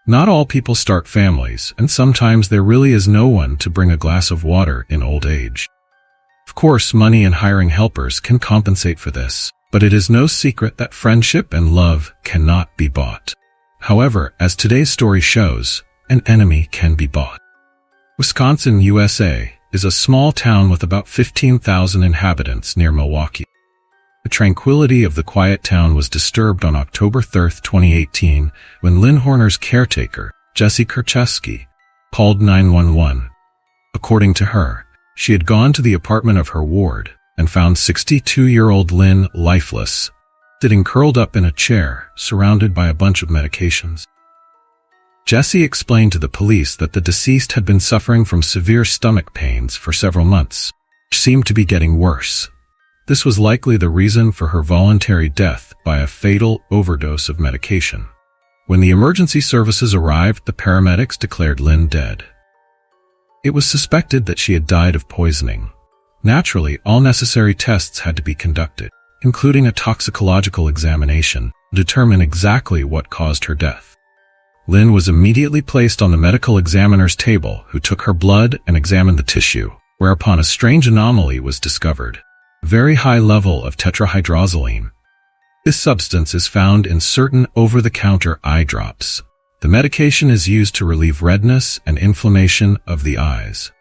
Not all people start families, and sometimes there really is no one to bring a glass of water in old age. Of course, money and hiring helpers can compensate for this, but it is no secret that friendship and love cannot be bought. However, as today's story shows, an enemy can be bought. Wisconsin, USA, is a small town with about 15,000 inhabitants near Milwaukee. The tranquility of the quiet town was disturbed on October 3, 2018, when Lynn Horner's caretaker, Jessie Kerchevsky, called 911. According to her, she had gone to the apartment of her ward and found 62-year-old Lynn lifeless, sitting curled up in a chair, surrounded by a bunch of medications. Jessie explained to the police that the deceased had been suffering from severe stomach pains for several months, which seemed to be getting worse. This was likely the reason for her voluntary death by a fatal overdose of medication. When the emergency services arrived, the paramedics declared Lynn dead. It was suspected that she had died of poisoning. Naturally, all necessary tests had to be conducted, including a toxicological examination, to determine exactly what caused her death. Lynn was immediately placed on the medical examiner's table, who took her blood and examined the tissue, whereupon a strange anomaly was discovered. Very high level of tetrahydrozoline. This substance is found in certain over-the-counter eye drops. The medication is used to relieve redness and inflammation of the eyes,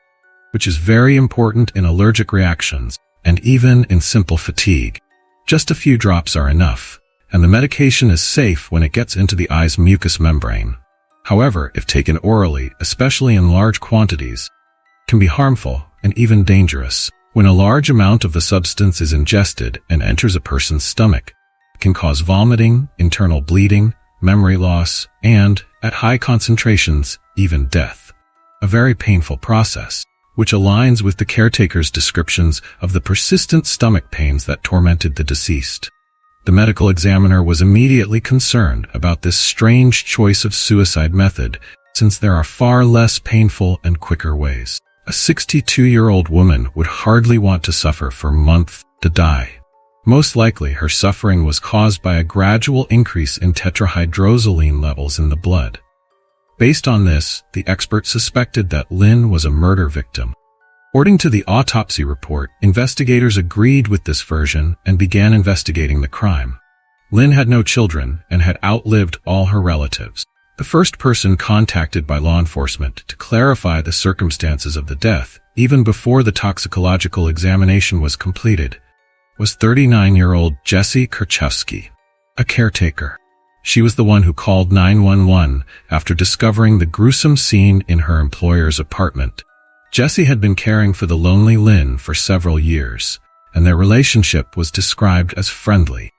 which is very important in allergic reactions and even in simple fatigue. Just a few drops are enough, and the medication is safe when it gets into the eye's mucous membrane. However, if taken orally, especially in large quantities, it can be harmful and even dangerous. When a large amount of the substance is ingested and enters a person's stomach, it can cause vomiting, internal bleeding, memory loss, and, at high concentrations, even death. A very painful process, which aligns with the caretaker's descriptions of the persistent stomach pains that tormented the deceased. The medical examiner was immediately concerned about this strange choice of suicide method, since there are far less painful and quicker ways. A 62-year-old woman would hardly want to suffer for months to die. Most likely, her suffering was caused by a gradual increase in tetrahydrozoline levels in the blood. Based on this, the expert suspected that Lynn was a murder victim. According to the autopsy report, investigators agreed with this version and began investigating the crime. Lynn had no children and had outlived all her relatives. The first person contacted by law enforcement to clarify the circumstances of the death, even before the toxicological examination was completed, was 39-year-old Jessie Kerchevsky, a caretaker. She was the one who called 911 after discovering the gruesome scene in her employer's apartment. Jessie had been caring for the lonely Lynn for several years, and their relationship was described as friendly.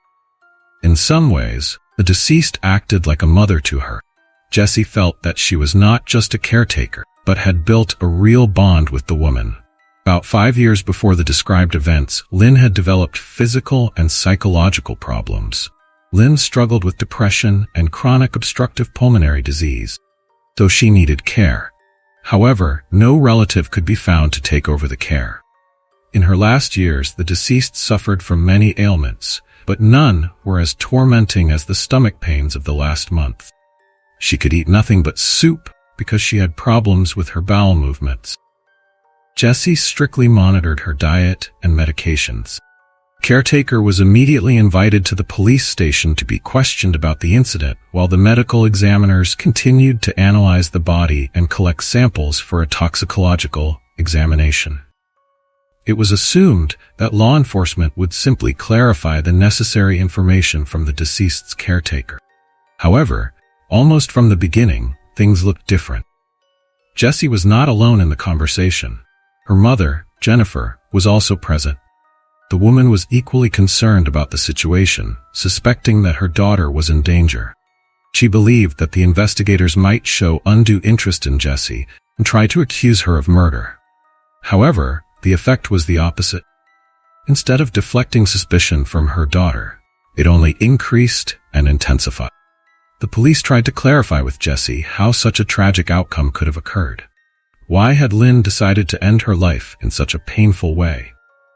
In some ways, the deceased acted like a mother to her. Jessie felt that she was not just a caretaker, but had built a real bond with the woman. About 5 years before the described events, Lynn had developed physical and psychological problems. Lynn struggled with depression and chronic obstructive pulmonary disease, so she needed care. However, no relative could be found to take over the care. In her last years, the deceased suffered from many ailments, but none were as tormenting as the stomach pains of the last month. She could eat nothing but soup because she had problems with her bowel movements. Jessie strictly monitored her diet and medications. Caretaker was immediately invited to the police station to be questioned about the incident, while the medical examiners continued to analyze the body and collect samples for a toxicological examination. It was assumed that law enforcement would simply clarify the necessary information from the deceased's caretaker. However, almost from the beginning, things looked different. Jessie was not alone in the conversation. Her mother, Jennifer, was also present. The woman was equally concerned about the situation, suspecting that her daughter was in danger. She believed that the investigators might show undue interest in Jessie and try to accuse her of murder. However, the effect was the opposite. Instead of deflecting suspicion from her daughter, it only increased and intensified. The police tried to clarify with Jessie how such a tragic outcome could have occurred. Why had Lynn decided to end her life in such a painful way?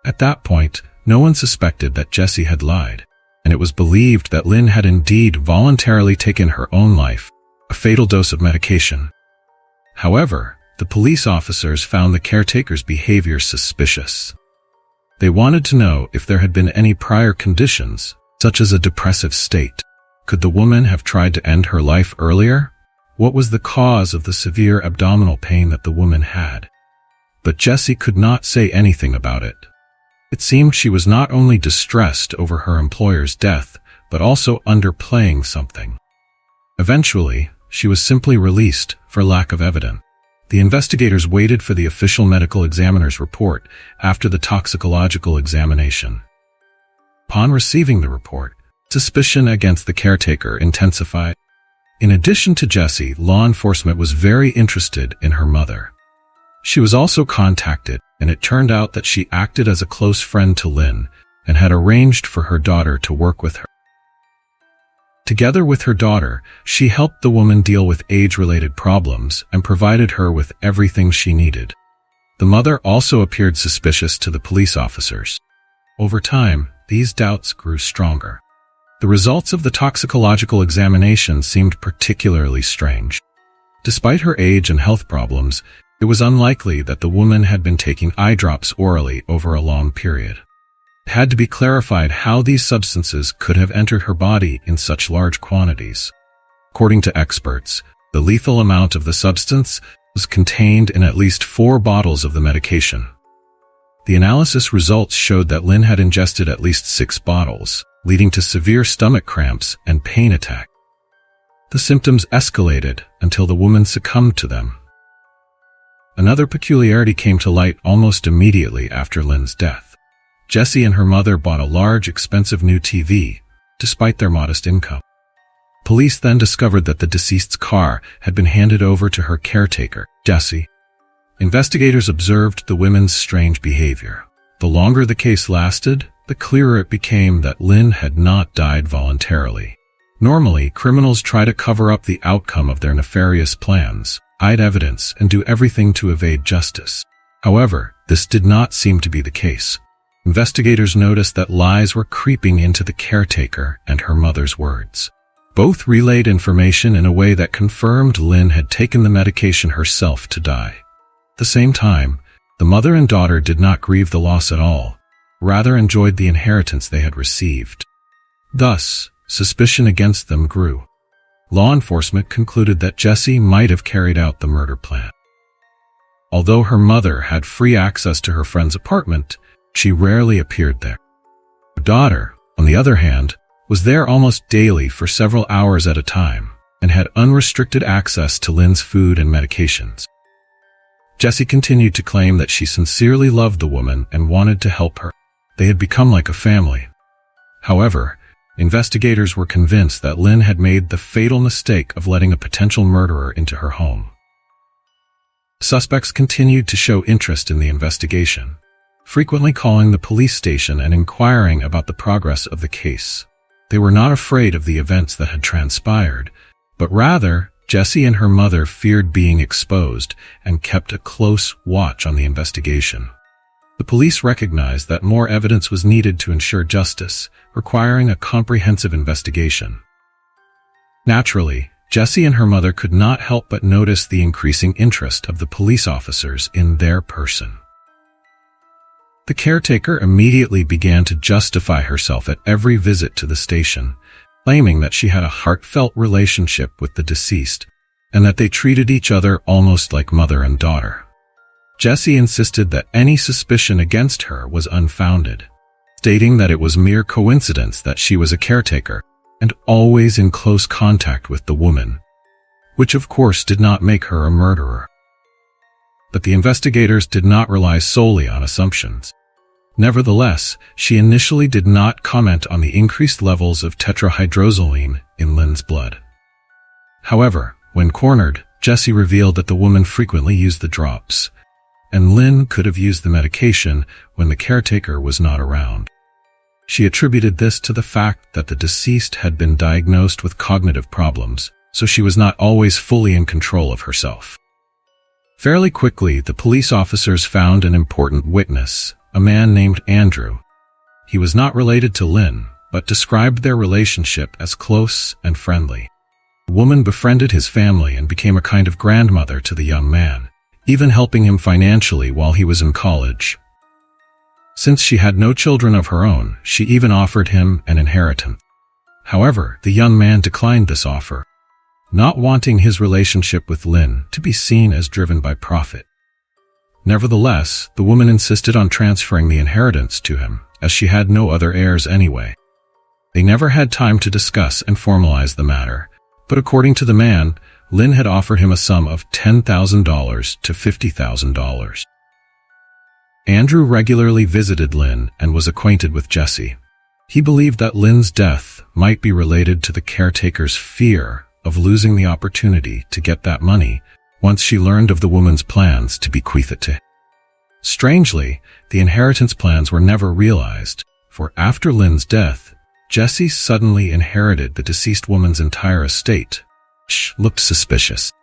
At that point, no one suspected that Jessie had lied, and it was believed that Lynn had indeed voluntarily taken her own life, a fatal dose of medication. However, the police officers found the caretaker's behavior suspicious. They wanted to know if there had been any prior conditions, such as a depressive state. Could the woman have tried to end her life earlier? What was the cause of the severe abdominal pain that the woman had? But Jessie could not say anything about it. It seemed she was not only distressed over her employer's death, but also underplaying something. Eventually, she was simply released for lack of evidence. The investigators waited for the official medical examiner's report after the toxicological examination. Upon receiving the report, suspicion against the caretaker intensified. In addition to Jessie, law enforcement was very interested in her mother. She was also contacted, and it turned out that she acted as a close friend to Lynn and had arranged for her daughter to work with her. Together with her daughter, she helped the woman deal with age-related problems and provided her with everything she needed. The mother also appeared suspicious to the police officers. Over time, these doubts grew stronger. The results of the toxicological examination seemed particularly strange. Despite her age and health problems, it was unlikely that the woman had been taking eye drops orally over a long period. It had to be clarified how these substances could have entered her body in such large quantities. According to experts, the lethal amount of the substance was contained in at least 4 bottles of the medication. The analysis results showed that Lynn had ingested at least 6 bottles, leading to severe stomach cramps and pain attacks. The symptoms escalated until the woman succumbed to them. Another peculiarity came to light almost immediately after Lynn's death. Jessie and her mother bought a large, expensive new TV, despite their modest income. Police then discovered that the deceased's car had been handed over to her caretaker, Jessie. Investigators observed the women's strange behavior. The longer the case lasted, the clearer it became that Lynn had not died voluntarily. Normally, criminals try to cover up the outcome of their nefarious plans, hide evidence, and do everything to evade justice. However, this did not seem to be the case. Investigators noticed that lies were creeping into the caretaker and her mother's words. Both relayed information in a way that confirmed Lynn had taken the medication herself to die. At the same time, the mother and daughter did not grieve the loss at all, rather enjoyed the inheritance they had received. Thus, suspicion against them grew. Law enforcement concluded that Jessie might have carried out the murder plan. Although her mother had free access to her friend's apartment, she rarely appeared there. Her daughter, on the other hand, was there almost daily for several hours at a time and had unrestricted access to Lynn's food and medications. Jessie continued to claim that she sincerely loved the woman and wanted to help her. They had become like a family. However, investigators were convinced that Lynn had made the fatal mistake of letting a potential murderer into her home. Suspects continued to show interest in the investigation, frequently calling the police station and inquiring about the progress of the case. They were not afraid of the events that had transpired, but rather, Jessie and her mother feared being exposed and kept a close watch on the investigation. The police recognized that more evidence was needed to ensure justice, requiring a comprehensive investigation. Naturally, Jessie and her mother could not help but notice the increasing interest of the police officers in their person. The caretaker immediately began to justify herself at every visit to the station, claiming that she had a heartfelt relationship with the deceased and that they treated each other almost like mother and daughter. Jessie insisted that any suspicion against her was unfounded, stating that it was mere coincidence that she was a caretaker and always in close contact with the woman, which of course did not make her a murderer. But the investigators did not rely solely on assumptions. Nevertheless, she initially did not comment on the increased levels of tetrahydrozoline in Lynn's blood. However, when cornered, Jessie revealed that the woman frequently used the drops, and Lynn could have used the medication when the caretaker was not around. She attributed this to the fact that the deceased had been diagnosed with cognitive problems, so she was not always fully in control of herself. Fairly quickly, the police officers found an important witness, a man named Andrew. He was not related to Lynn, but described their relationship as close and friendly. The woman befriended his family and became a kind of grandmother to the young man, even helping him financially while he was in college. Since she had no children of her own, she even offered him an inheritance. However, the young man declined this offer, not wanting his relationship with Lynn to be seen as driven by profit. Nevertheless, the woman insisted on transferring the inheritance to him, as she had no other heirs anyway. They never had time to discuss and formalize the matter, but according to the man, Lynn had offered him a sum of $10,000 to $50,000. Andrew regularly visited Lynn and was acquainted with Jesse. He believed that Lynn's death might be related to the caretaker's fear of losing the opportunity to get that money once she learned of the woman's plans to bequeath it to him. Strangely, the inheritance plans were never realized, for after Lynn's death, Jesse suddenly inherited the deceased woman's entire estate, which looked suspicious.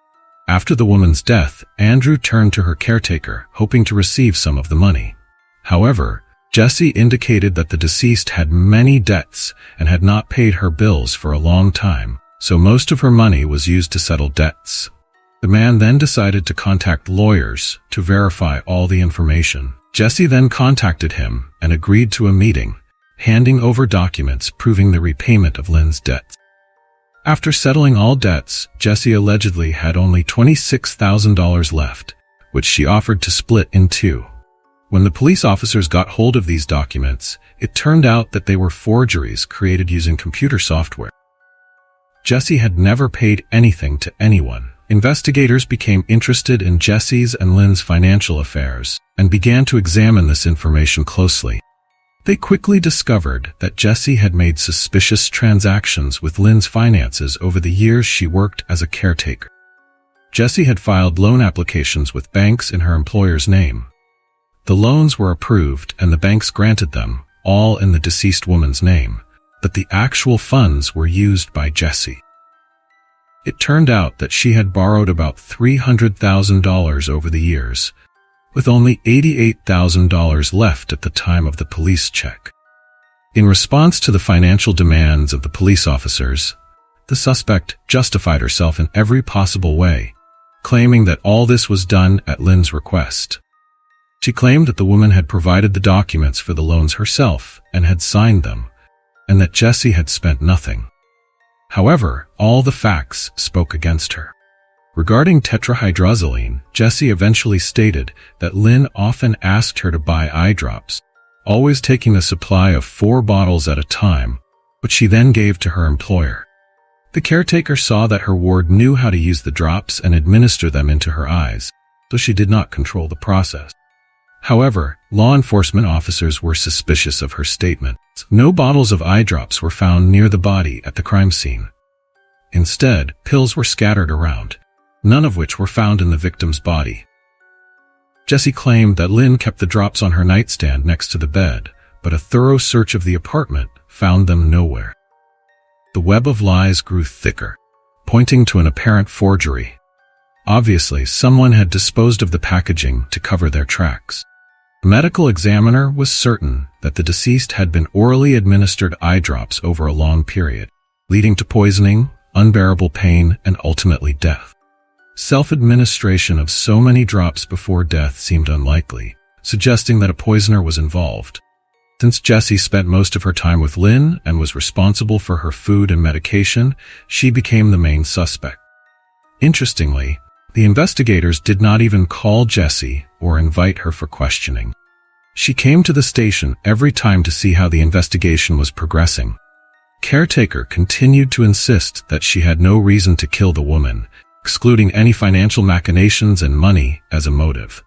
After the woman's death, Andrew turned to her caretaker, hoping to receive some of the money. However, Jesse indicated that the deceased had many debts and had not paid her bills for a long time, so most of her money was used to settle debts. The man then decided to contact lawyers to verify all the information. Jesse then contacted him and agreed to a meeting, handing over documents proving the repayment of Lynn's debts. After settling all debts, Jesse allegedly had only $26,000 left, which she offered to split in two. When the police officers got hold of these documents, it turned out that they were forgeries created using computer software. Jesse had never paid anything to anyone. Investigators became interested in Jesse's and Lynn's financial affairs and began to examine this information closely. They quickly discovered that Jesse had made suspicious transactions with Lynn's finances over the years she worked as a caretaker. Jesse had filed loan applications with banks in her employer's name. The loans were approved and the banks granted them, all in the deceased woman's name, but the actual funds were used by Jesse. It turned out that she had borrowed about $300,000 over the years, with only $88,000 left at the time of the police check. In response to the financial demands of the police officers, the suspect justified herself in every possible way, claiming that all this was done at Lynn's request. She claimed that the woman had provided the documents for the loans herself and had signed them, and that Jesse had spent nothing. However, all the facts spoke against her. Regarding tetrahydrozoline, Jesse eventually stated that Lynn often asked her to buy eye drops, always taking a supply of 4 bottles at a time, which she then gave to her employer. The caretaker saw that her ward knew how to use the drops and administer them into her eyes, so she did not control the process. However, law enforcement officers were suspicious of her statement. No bottles of eye drops were found near the body at the crime scene. Instead, pills were scattered around, none of which were found in the victim's body. Jesse claimed that Lynn kept the drops on her nightstand next to the bed, but a thorough search of the apartment found them nowhere. The web of lies grew thicker, pointing to an apparent forgery. Obviously, someone had disposed of the packaging to cover their tracks. The medical examiner was certain that the deceased had been orally administered eye drops over a long period, leading to poisoning, unbearable pain, and ultimately death. Self-administration of so many drops before death seemed unlikely, suggesting that a poisoner was involved. Since Jesse spent most of her time with Lynn and was responsible for her food and medication, she became the main suspect. Interestingly, the investigators did not even call Jesse or invite her for questioning. She came to the station every time to see how the investigation was progressing. Caretaker continued to insist that she had no reason to kill the woman, excluding any financial machinations and money as a motive.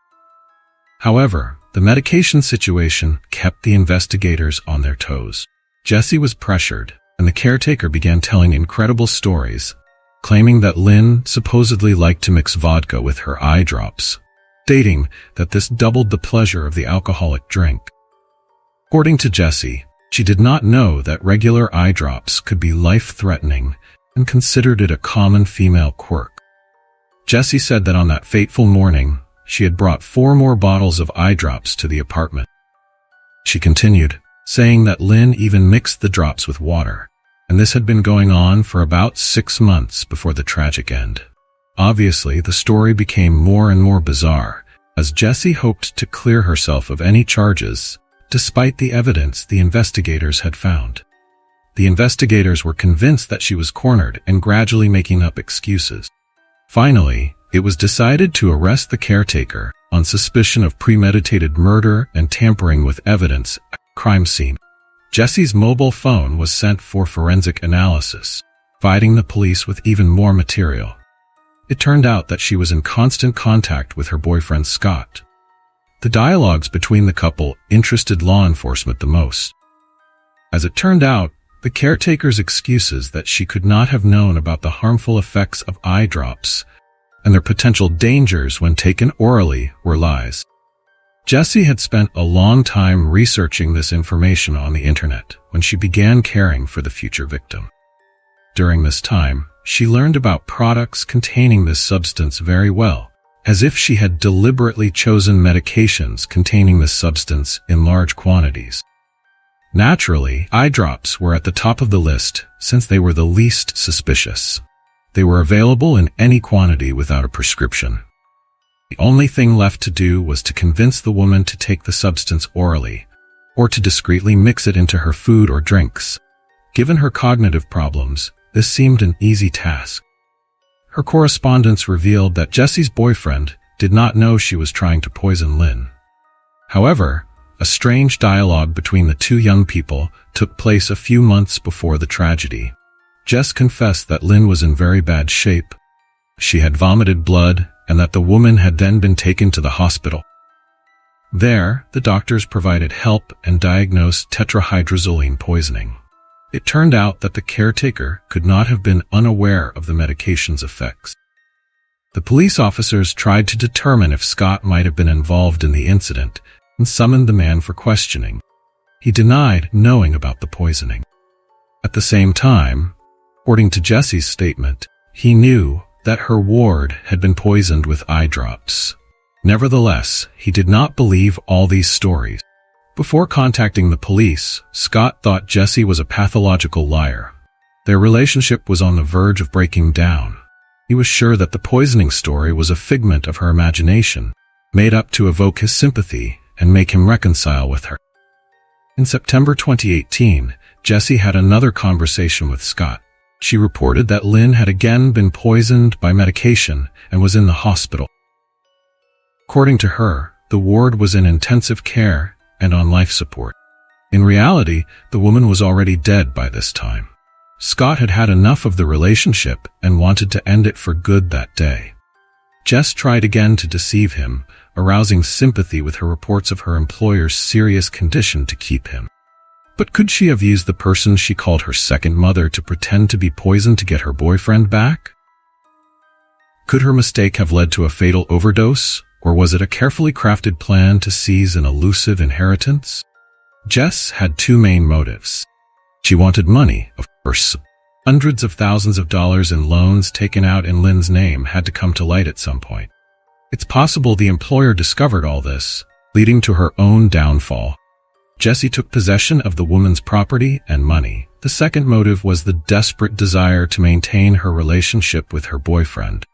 However, the medication situation kept the investigators on their toes. Jesse was pressured, and the caretaker began telling incredible stories, claiming that Lynn supposedly liked to mix vodka with her eye drops, stating that this doubled the pleasure of the alcoholic drink. According to Jesse, she did not know that regular eye drops could be life-threatening and considered it a common female quirk. Jesse said that on that fateful morning, she had brought 4 more bottles of eye drops to the apartment. She continued, saying that Lynn even mixed the drops with water, and this had been going on for about 6 months before the tragic end. Obviously, the story became more and more bizarre, as Jessie hoped to clear herself of any charges, despite the evidence the investigators had found. The investigators were convinced that she was cornered and gradually making up excuses. Finally, it was decided to arrest the caretaker on suspicion of premeditated murder and tampering with evidence at the crime scene. Jessie's mobile phone was sent for forensic analysis, providing the police with even more material. It turned out that she was in constant contact with her boyfriend Scott. The dialogues between the couple interested law enforcement the most. As it turned out, the caretaker's excuses that she could not have known about the harmful effects of eye drops and their potential dangers when taken orally were lies. Jessie had spent a long time researching this information on the internet when she began caring for the future victim. During this time, she learned about products containing this substance very well, as if she had deliberately chosen medications containing this substance in large quantities. Naturally, eye drops were at the top of the list since they were the least suspicious. They were available in any quantity without a prescription. The only thing left to do was to convince the woman to take the substance orally, or to discreetly mix it into her food or drinks. Given her cognitive problems, this seemed an easy task. Her correspondence revealed that Jessie's boyfriend did not know she was trying to poison Lynn. However, a strange dialogue between the two young people took place a few months before the tragedy. Jess confessed that Lynn was in very bad shape. She had vomited blood and that the woman had then been taken to the hospital. There, the doctors provided help and diagnosed tetrahydrozoline poisoning. It turned out that the caretaker could not have been unaware of the medication's effects. The police officers tried to determine if Scott might have been involved in the incident and summoned the man for questioning. He denied knowing about the poisoning. At the same time, according to Jessie's statement, he knew that her ward had been poisoned with eye drops. Nevertheless, he did not believe all these stories. Before contacting the police, Scott thought Jessie was a pathological liar. Their relationship was on the verge of breaking down. He was sure that the poisoning story was a figment of her imagination, made up to evoke his sympathy and make him reconcile with her. In September 2018, Jessie had another conversation with Scott. She reported that Lynn had again been poisoned by medication and was in the hospital. According to her, the ward was in intensive care and on life support. In reality, the woman was already dead by this time. Scott had had enough of the relationship and wanted to end it for good that day. Jess tried again to deceive him, arousing sympathy with her reports of her employer's serious condition to keep him. But could she have used the person she called her second mother to pretend to be poisoned to get her boyfriend back? Could her mistake have led to a fatal overdose, or was it a carefully crafted plan to seize an elusive inheritance? Jess had two main motives. She wanted money, of course. Hundreds of thousands of dollars in loans taken out in Lynn's name had to come to light at some point. It's possible the employer discovered all this, leading to her own downfall. Jessie took possession of the woman's property and money. The second motive was the desperate desire to maintain her relationship with her boyfriend.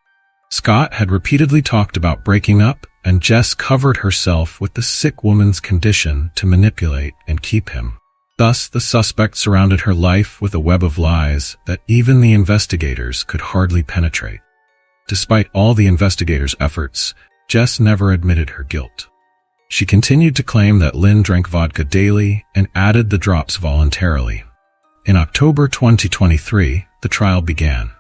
Scott had repeatedly talked about breaking up, and Jess covered herself with the sick woman's condition to manipulate and keep him. Thus, the suspect surrounded her life with a web of lies that even the investigators could hardly penetrate. Despite all the investigators' efforts, Jess never admitted her guilt. She continued to claim that Lynn drank vodka daily and added the drops voluntarily. In October 2023, the trial began.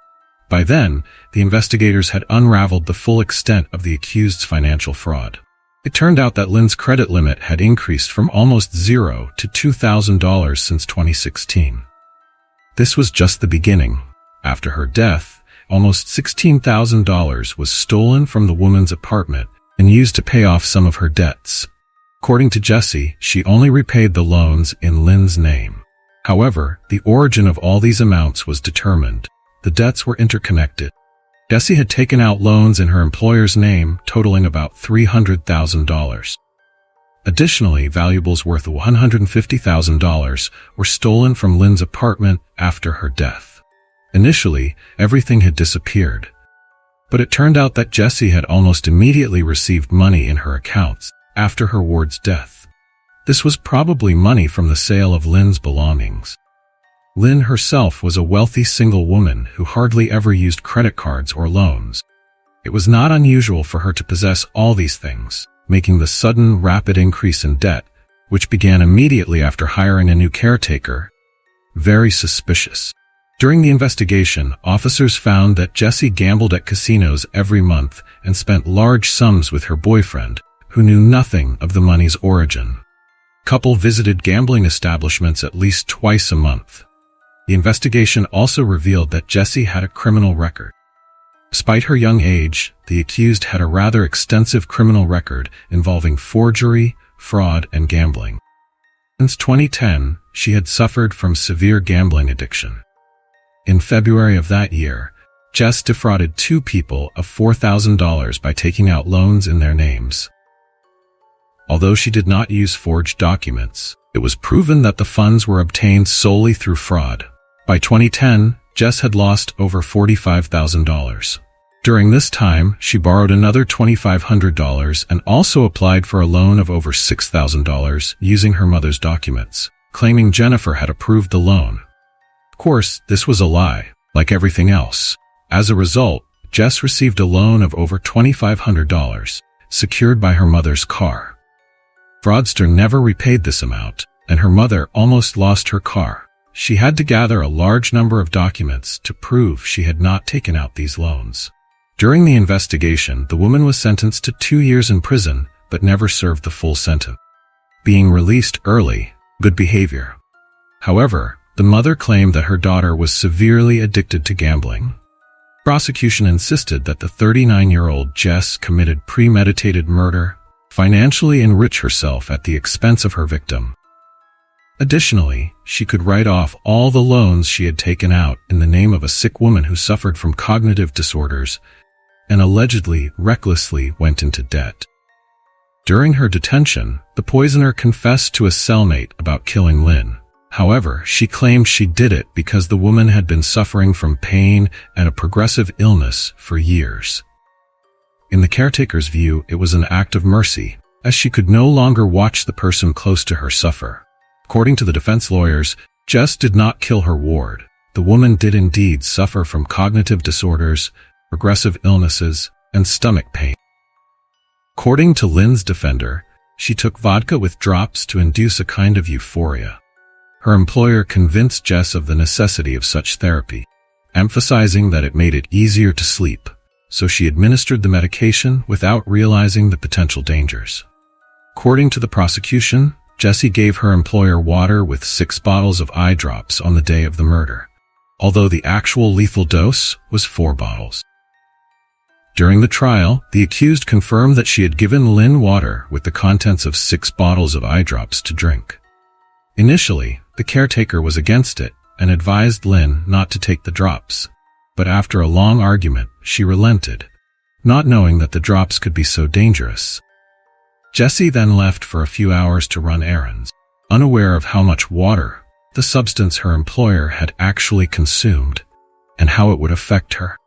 By then, the investigators had unraveled the full extent of the accused's financial fraud. It turned out that Lynn's credit limit had increased from almost zero to $2,000 since 2016. This was just the beginning. After her death, almost $16,000 was stolen from the woman's apartment and used to pay off some of her debts. According to Jessie, she only repaid the loans in Lynn's name. However, the origin of all these amounts was determined. The debts were interconnected. Jessie had taken out loans in her employer's name totaling about $300,000. Additionally, valuables worth $150,000 were stolen from Lynn's apartment after her death. Initially, everything had disappeared, but it turned out that Jessie had almost immediately received money in her accounts after her ward's death. This was probably money from the sale of Lynn's belongings. Lynn herself was a wealthy single woman who hardly ever used credit cards or loans. It was not unusual for her to possess all these things, making the sudden, rapid increase in debt, which began immediately after hiring a new caretaker, very suspicious. During the investigation, officers found that Jessie gambled at casinos every month and spent large sums with her boyfriend, who knew nothing of the money's origin. The couple visited gambling establishments at least twice a month. The investigation also revealed that Jessie had a criminal record. Despite her young age, the accused had a rather extensive criminal record involving forgery, fraud, and gambling. Since 2010, she had suffered from severe gambling addiction. In February of that year, Jess defrauded two people of $4,000 by taking out loans in their names. Although she did not use forged documents, it was proven that the funds were obtained solely through fraud. By 2010, Jess had lost over $45,000. During this time, she borrowed another $2,500 and also applied for a loan of over $6,000 using her mother's documents, claiming Jennifer had approved the loan. Of course, this was a lie, like everything else. As a result, Jess received a loan of over $2,500, secured by her mother's car. Fraudster never repaid this amount, and her mother almost lost her car. She had to gather a large number of documents to prove she had not taken out these loans. During the investigation, the woman was sentenced to 2 years in prison, but never served the full sentence, being released early, good behavior. However, the mother claimed that her daughter was severely addicted to gambling. Prosecution insisted that the 39-year-old Jess committed premeditated murder, financially enrich herself at the expense of her victim. Additionally, she could write off all the loans she had taken out in the name of a sick woman who suffered from cognitive disorders and allegedly recklessly went into debt. During her detention, the poisoner confessed to a cellmate about killing Lynn. However, she claimed she did it because the woman had been suffering from pain and a progressive illness for years. In the caretaker's view, it was an act of mercy, as she could no longer watch the person close to her suffer. According to the defense lawyers, Jess did not kill her ward. The woman did indeed suffer from cognitive disorders, progressive illnesses, and stomach pain. According to Lynn's defender, she took vodka with drops to induce a kind of euphoria. Her employer convinced Jess of the necessity of such therapy, emphasizing that it made it easier to sleep, so she administered the medication without realizing the potential dangers. According to the prosecution, Jessie gave her employer water with 6 bottles of eye drops on the day of the murder, although the actual lethal dose was 4 bottles. During the trial, the accused confirmed that she had given Lynn water with the contents of 6 bottles of eye drops to drink. Initially, the caretaker was against it and advised Lynn not to take the drops, but after a long argument, she relented, not knowing that the drops could be so dangerous. Jessie then left for a few hours to run errands, unaware of how much water, the substance her employer had actually consumed, and how it would affect her.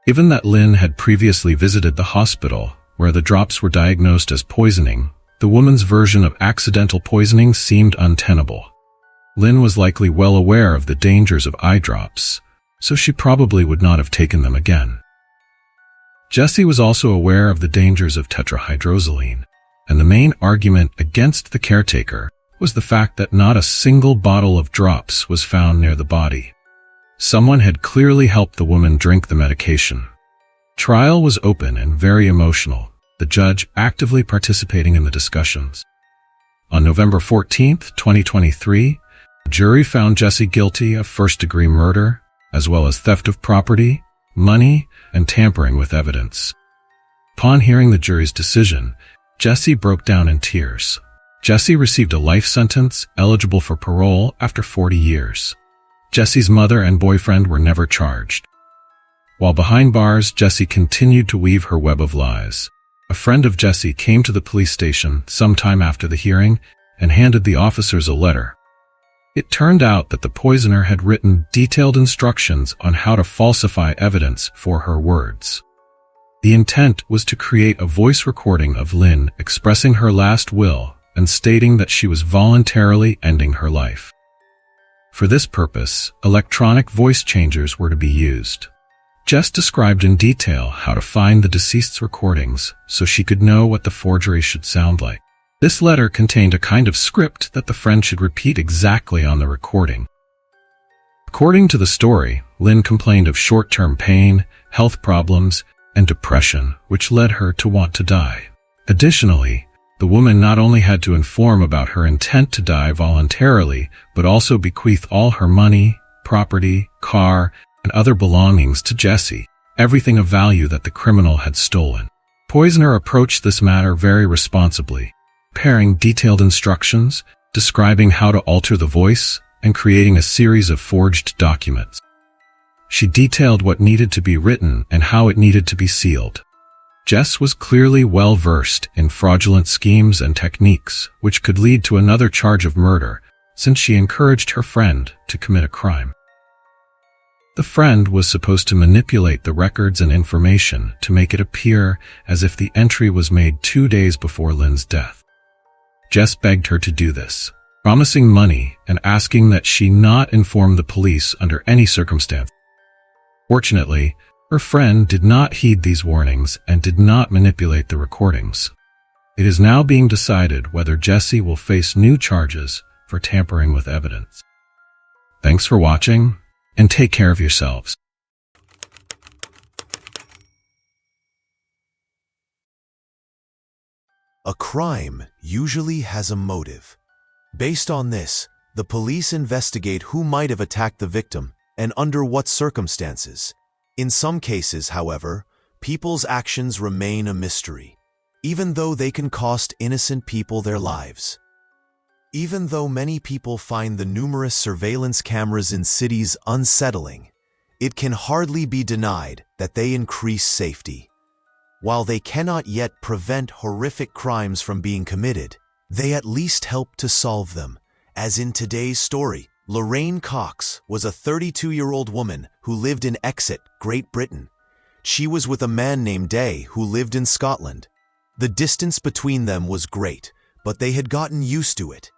Given that Lynn had previously visited the hospital where the drops were diagnosed as poisoning, the woman's version of accidental poisoning seemed untenable. Lynn was likely well aware of the dangers of eye drops, so she probably would not have taken them again. Jessie was also aware of the dangers of tetrahydrozoline, and the main argument against the caretaker was the fact that not a single bottle of drops was found near the body. Someone had clearly helped the woman drink the medication. Trial was open and very emotional, the judge actively participating in the discussions. On November 14, 2023, the jury found Jessie guilty of first-degree murder, as well as theft of property, money, and tampering with evidence. Upon hearing the jury's decision, Jessie broke down in tears. Jessie received a life sentence, eligible for parole after 40 years. Jessie's mother and boyfriend were never charged. While behind bars, Jessie continued to weave her web of lies. A friend of Jesse came to the police station sometime after the hearing and handed the officers a letter. It turned out that the poisoner had written detailed instructions on how to falsify evidence for her words. The intent was to create a voice recording of Lynn expressing her last will and stating that she was voluntarily ending her life. For this purpose, electronic voice changers were to be used. Jess described in detail how to find the deceased's recordings so she could know what the forgery should sound like. This letter contained a kind of script that the friend should repeat exactly on the recording. According to the story, Lynn complained of short-term pain, health problems, and depression, which led her to want to die. Additionally, the woman not only had to inform about her intent to die voluntarily, but also bequeath all her money, property, car, and other belongings to Jesse, everything of value that the criminal had stolen. Poisoner approached this matter very responsibly, preparing detailed instructions, describing how to alter the voice, and creating a series of forged documents. She detailed what needed to be written and how it needed to be sealed. Jess was clearly well-versed in fraudulent schemes and techniques, which could lead to another charge of murder, since she encouraged her friend to commit a crime. The friend was supposed to manipulate the records and information to make it appear as if the entry was made 2 days before Lynn's death. Jess begged her to do this, promising money and asking that she not inform the police under any circumstance. Fortunately, her friend did not heed these warnings and did not manipulate the recordings. It is now being decided whether Jesse will face new charges for tampering with evidence. Thanks for watching, and take care of yourselves. A crime usually has a motive. Based on this, the police investigate who might have attacked the victim and under what circumstances. In some cases, however, people's actions remain a mystery, even though they can cost innocent people their lives. Even though many people find the numerous surveillance cameras in cities unsettling, it can hardly be denied that they increase safety. While they cannot yet prevent horrific crimes from being committed, they at least help to solve them. As in today's story, Lorraine Cox was a 32-year-old woman who lived in Exeter, Great Britain. She was with a man named Day who lived in Scotland. The distance between them was great, but they had gotten used to it.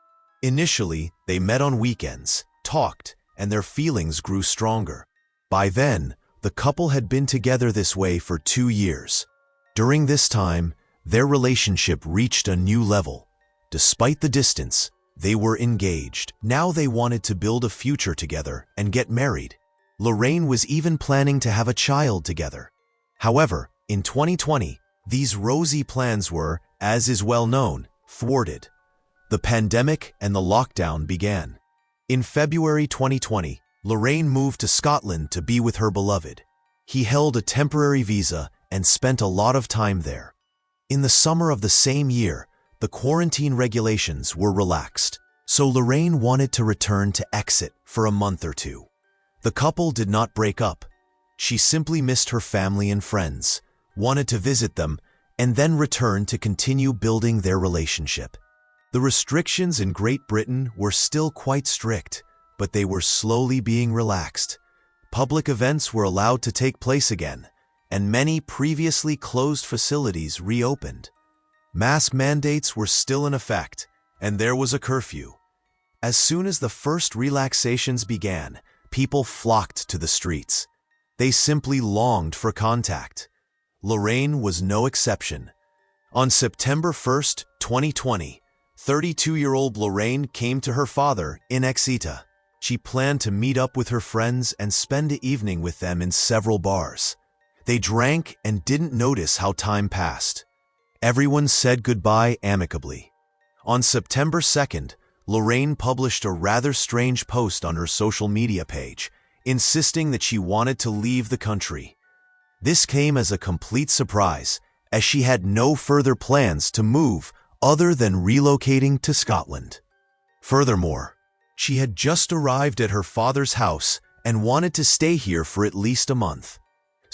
Initially, they met on weekends, talked, and their feelings grew stronger. By then, the couple had been together this way for 2 years. During this time, their relationship reached a new level. Despite the distance, they were engaged. Now they wanted to build a future together and get married. Lorraine was even planning to have a child together. However, in 2020, these rosy plans were, as is well known, thwarted. The pandemic and the lockdown began. In February 2020, Lorraine moved to Scotland to be with her beloved. He held a temporary visa and spent a lot of time there. In the summer of the same year, the quarantine regulations were relaxed, so Lorraine wanted to return to Exeter for a month or two. The couple did not break up. She simply missed her family and friends, wanted to visit them, and then returned to continue building their relationship. The restrictions in Great Britain were still quite strict, but they were slowly being relaxed. Public events were allowed to take place again, and many previously closed facilities reopened. Mask mandates were still in effect, and there was a curfew. As soon as the first relaxations began, people flocked to the streets. They simply longed for contact. Lorraine was no exception. On September 1st, 2020, 32-year-old Lorraine came to her father in Exeter. She planned to meet up with her friends and spend the evening with them in several bars. They drank and didn't notice how time passed. Everyone said goodbye amicably. On September 2nd, Lorraine published a rather strange post on her social media page, insisting that she wanted to leave the country. This came as a complete surprise, as she had no further plans to move other than relocating to Scotland. Furthermore, she had just arrived at her father's house and wanted to stay here for at least a month.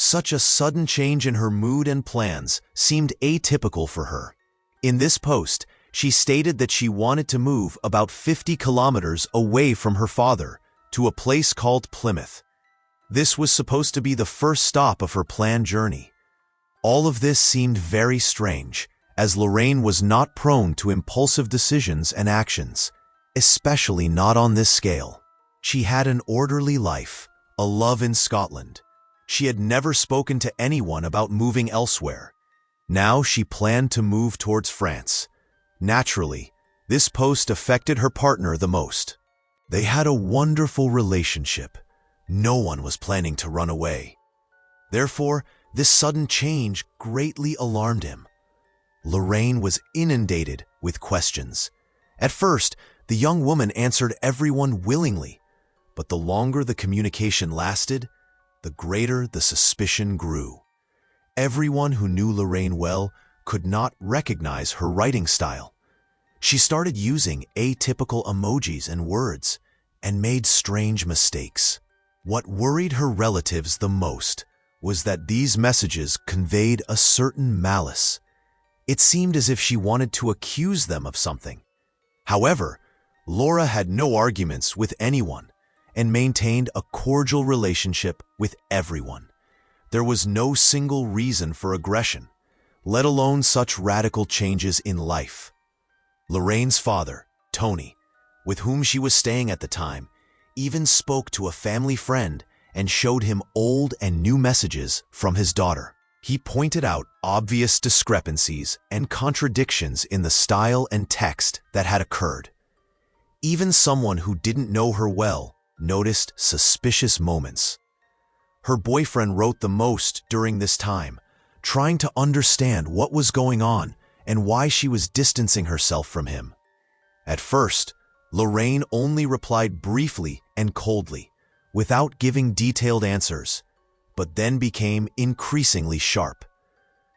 Such a sudden change in her mood and plans seemed atypical for her. In this post, she stated that she wanted to move about 50 kilometers away from her father to a place called Plymouth. This was supposed to be the first stop of her planned journey. All of this seemed very strange, as Lorraine was not prone to impulsive decisions and actions, especially not on this scale. She had an orderly life, a love in Scotland. She had never spoken to anyone about moving elsewhere. Now she planned to move towards France. Naturally, this post affected her partner the most. They had a wonderful relationship. No one was planning to run away. Therefore, this sudden change greatly alarmed him. Lorraine was inundated with questions. At first, the young woman answered everyone willingly, but the longer the communication lasted, the greater the suspicion grew. Everyone who knew Lorraine well could not recognize her writing style. She started using atypical emojis and words and made strange mistakes. What worried her relatives the most was that these messages conveyed a certain malice. It seemed as if she wanted to accuse them of something. However, Laura had no arguments with anyone and maintained a cordial relationship with everyone. There was no single reason for aggression, let alone such radical changes in life. Lorraine's father, Tony, with whom she was staying at the time, even spoke to a family friend and showed him old and new messages from his daughter. He pointed out obvious discrepancies and contradictions in the style and text that had occurred. Even someone who didn't know her well noticed suspicious moments. Her boyfriend wrote the most during this time, trying to understand what was going on and why she was distancing herself from him. At first, Lorraine only replied briefly and coldly, without giving detailed answers, but then became increasingly sharp.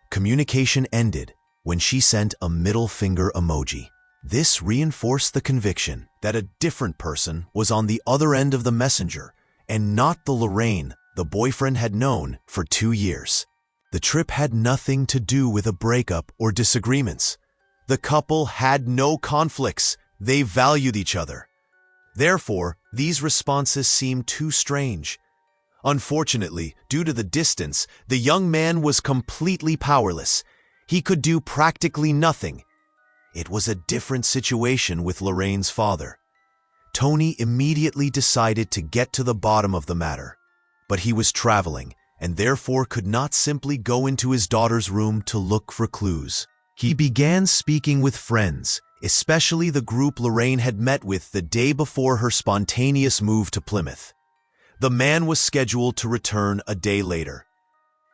Communication ended when she sent a middle finger emoji. This reinforced the conviction that a different person was on the other end of the messenger and not the Lorraine the boyfriend had known for 2 years. The trip had nothing to do with a breakup or disagreements. The couple had no conflicts. They valued each other. Therefore, these responses seemed too strange. Unfortunately, due to the distance, the young man was completely powerless. He could do practically nothing. It was a different situation with Lorraine's father. Tony immediately decided to get to the bottom of the matter, but he was traveling and therefore could not simply go into his daughter's room to look for clues. He began speaking with friends, especially the group Lorraine had met with the day before her spontaneous move to Plymouth. The man was scheduled to return a day later.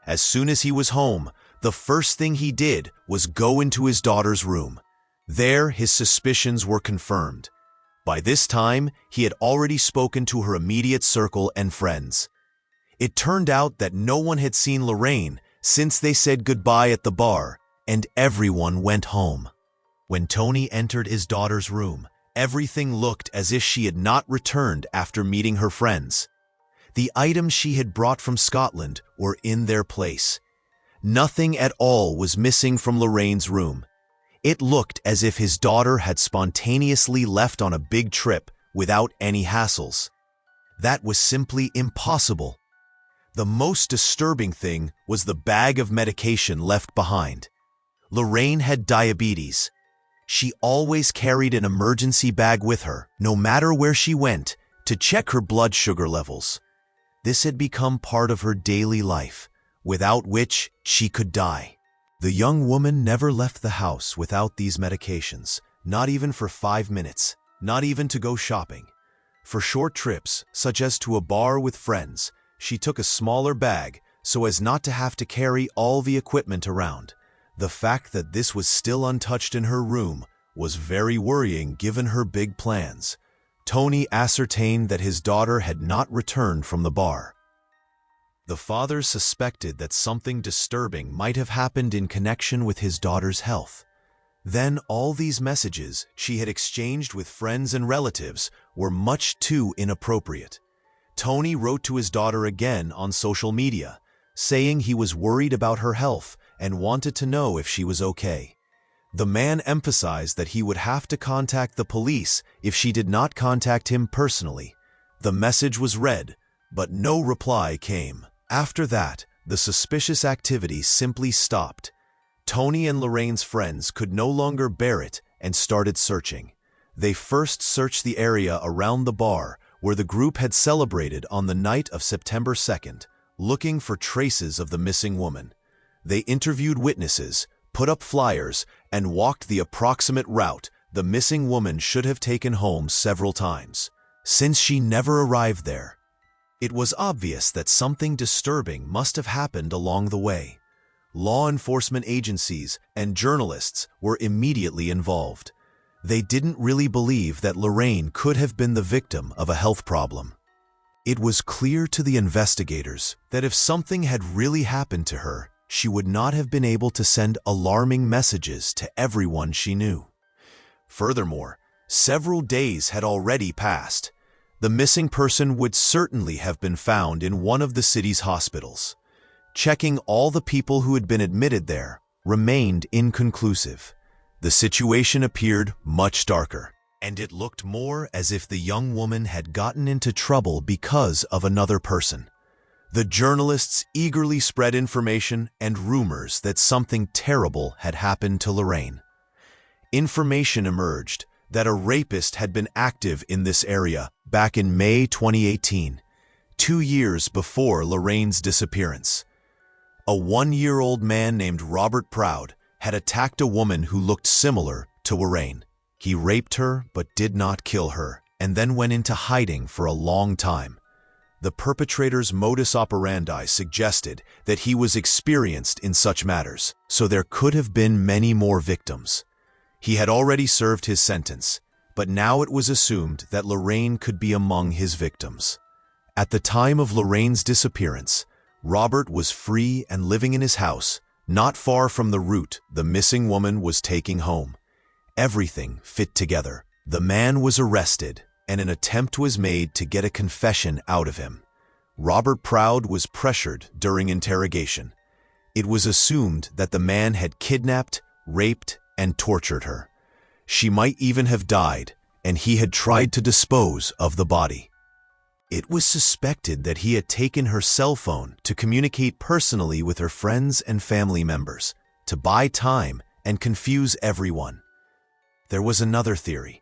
As soon as he was home, the first thing he did was go into his daughter's room. There, his suspicions were confirmed. By this time, he had already spoken to her immediate circle and friends. It turned out that no one had seen Lorraine since they said goodbye at the bar, and everyone went home. When Tony entered his daughter's room, everything looked as if she had not returned after meeting her friends. The items she had brought from Scotland were in their place. Nothing at all was missing from Lorraine's room. It looked as if his daughter had spontaneously left on a big trip without any hassles. That was simply impossible. The most disturbing thing was the bag of medication left behind. Lorraine had diabetes. She always carried an emergency bag with her, no matter where she went, to check her blood sugar levels. This had become part of her daily life, without which she could die. The young woman never left the house without these medications, not even for 5 minutes, not even to go shopping. For short trips, such as to a bar with friends, she took a smaller bag so as not to have to carry all the equipment around. The fact that this was still untouched in her room was very worrying given her big plans. Tony ascertained that his daughter had not returned from the bar. The father suspected that something disturbing might have happened in connection with his daughter's health. Then all these messages she had exchanged with friends and relatives were much too inappropriate. Tony wrote to his daughter again on social media, saying he was worried about her health and wanted to know if she was okay. The man emphasized that he would have to contact the police if she did not contact him personally. The message was read, but no reply came. After that, the suspicious activity simply stopped. Tony and Lorraine's friends could no longer bear it and started searching. They first searched the area around the bar where the group had celebrated on the night of September 2nd, looking for traces of the missing woman. They interviewed witnesses, put up flyers, and walked the approximate route the missing woman should have taken home several times. Since she never arrived there, it was obvious that something disturbing must have happened along the way. Law enforcement agencies and journalists were immediately involved. They didn't really believe that Lorraine could have been the victim of a health problem. It was clear to the investigators that if something had really happened to her, she would not have been able to send alarming messages to everyone she knew. Furthermore, several days had already passed. The missing person would certainly have been found in one of the city's hospitals. Checking all the people who had been admitted there remained inconclusive. The situation appeared much darker, and it looked more as if the young woman had gotten into trouble because of another person. The journalists eagerly spread information and rumors that something terrible had happened to Lorraine. Information emerged that a rapist had been active in this area back in May 2018, 2 years before Lorraine's disappearance. A 1-year-old man named Robert Proud had attacked a woman who looked similar to Lorraine. He raped her but did not kill her, and then went into hiding for a long time. The perpetrator's modus operandi suggested that he was experienced in such matters, so there could have been many more victims. He had already served his sentence, but now it was assumed that Lorraine could be among his victims. At the time of Lorraine's disappearance, Robert was free and living in his house, not far from the route the missing woman was taking home. Everything fit together. The man was arrested, and an attempt was made to get a confession out of him. Robert Proud was pressured during interrogation. It was assumed that the man had kidnapped, raped, and tortured her. She might even have died, and he had tried to dispose of the body. It was suspected that he had taken her cell phone to communicate personally with her friends and family members, to buy time and confuse everyone. There was another theory.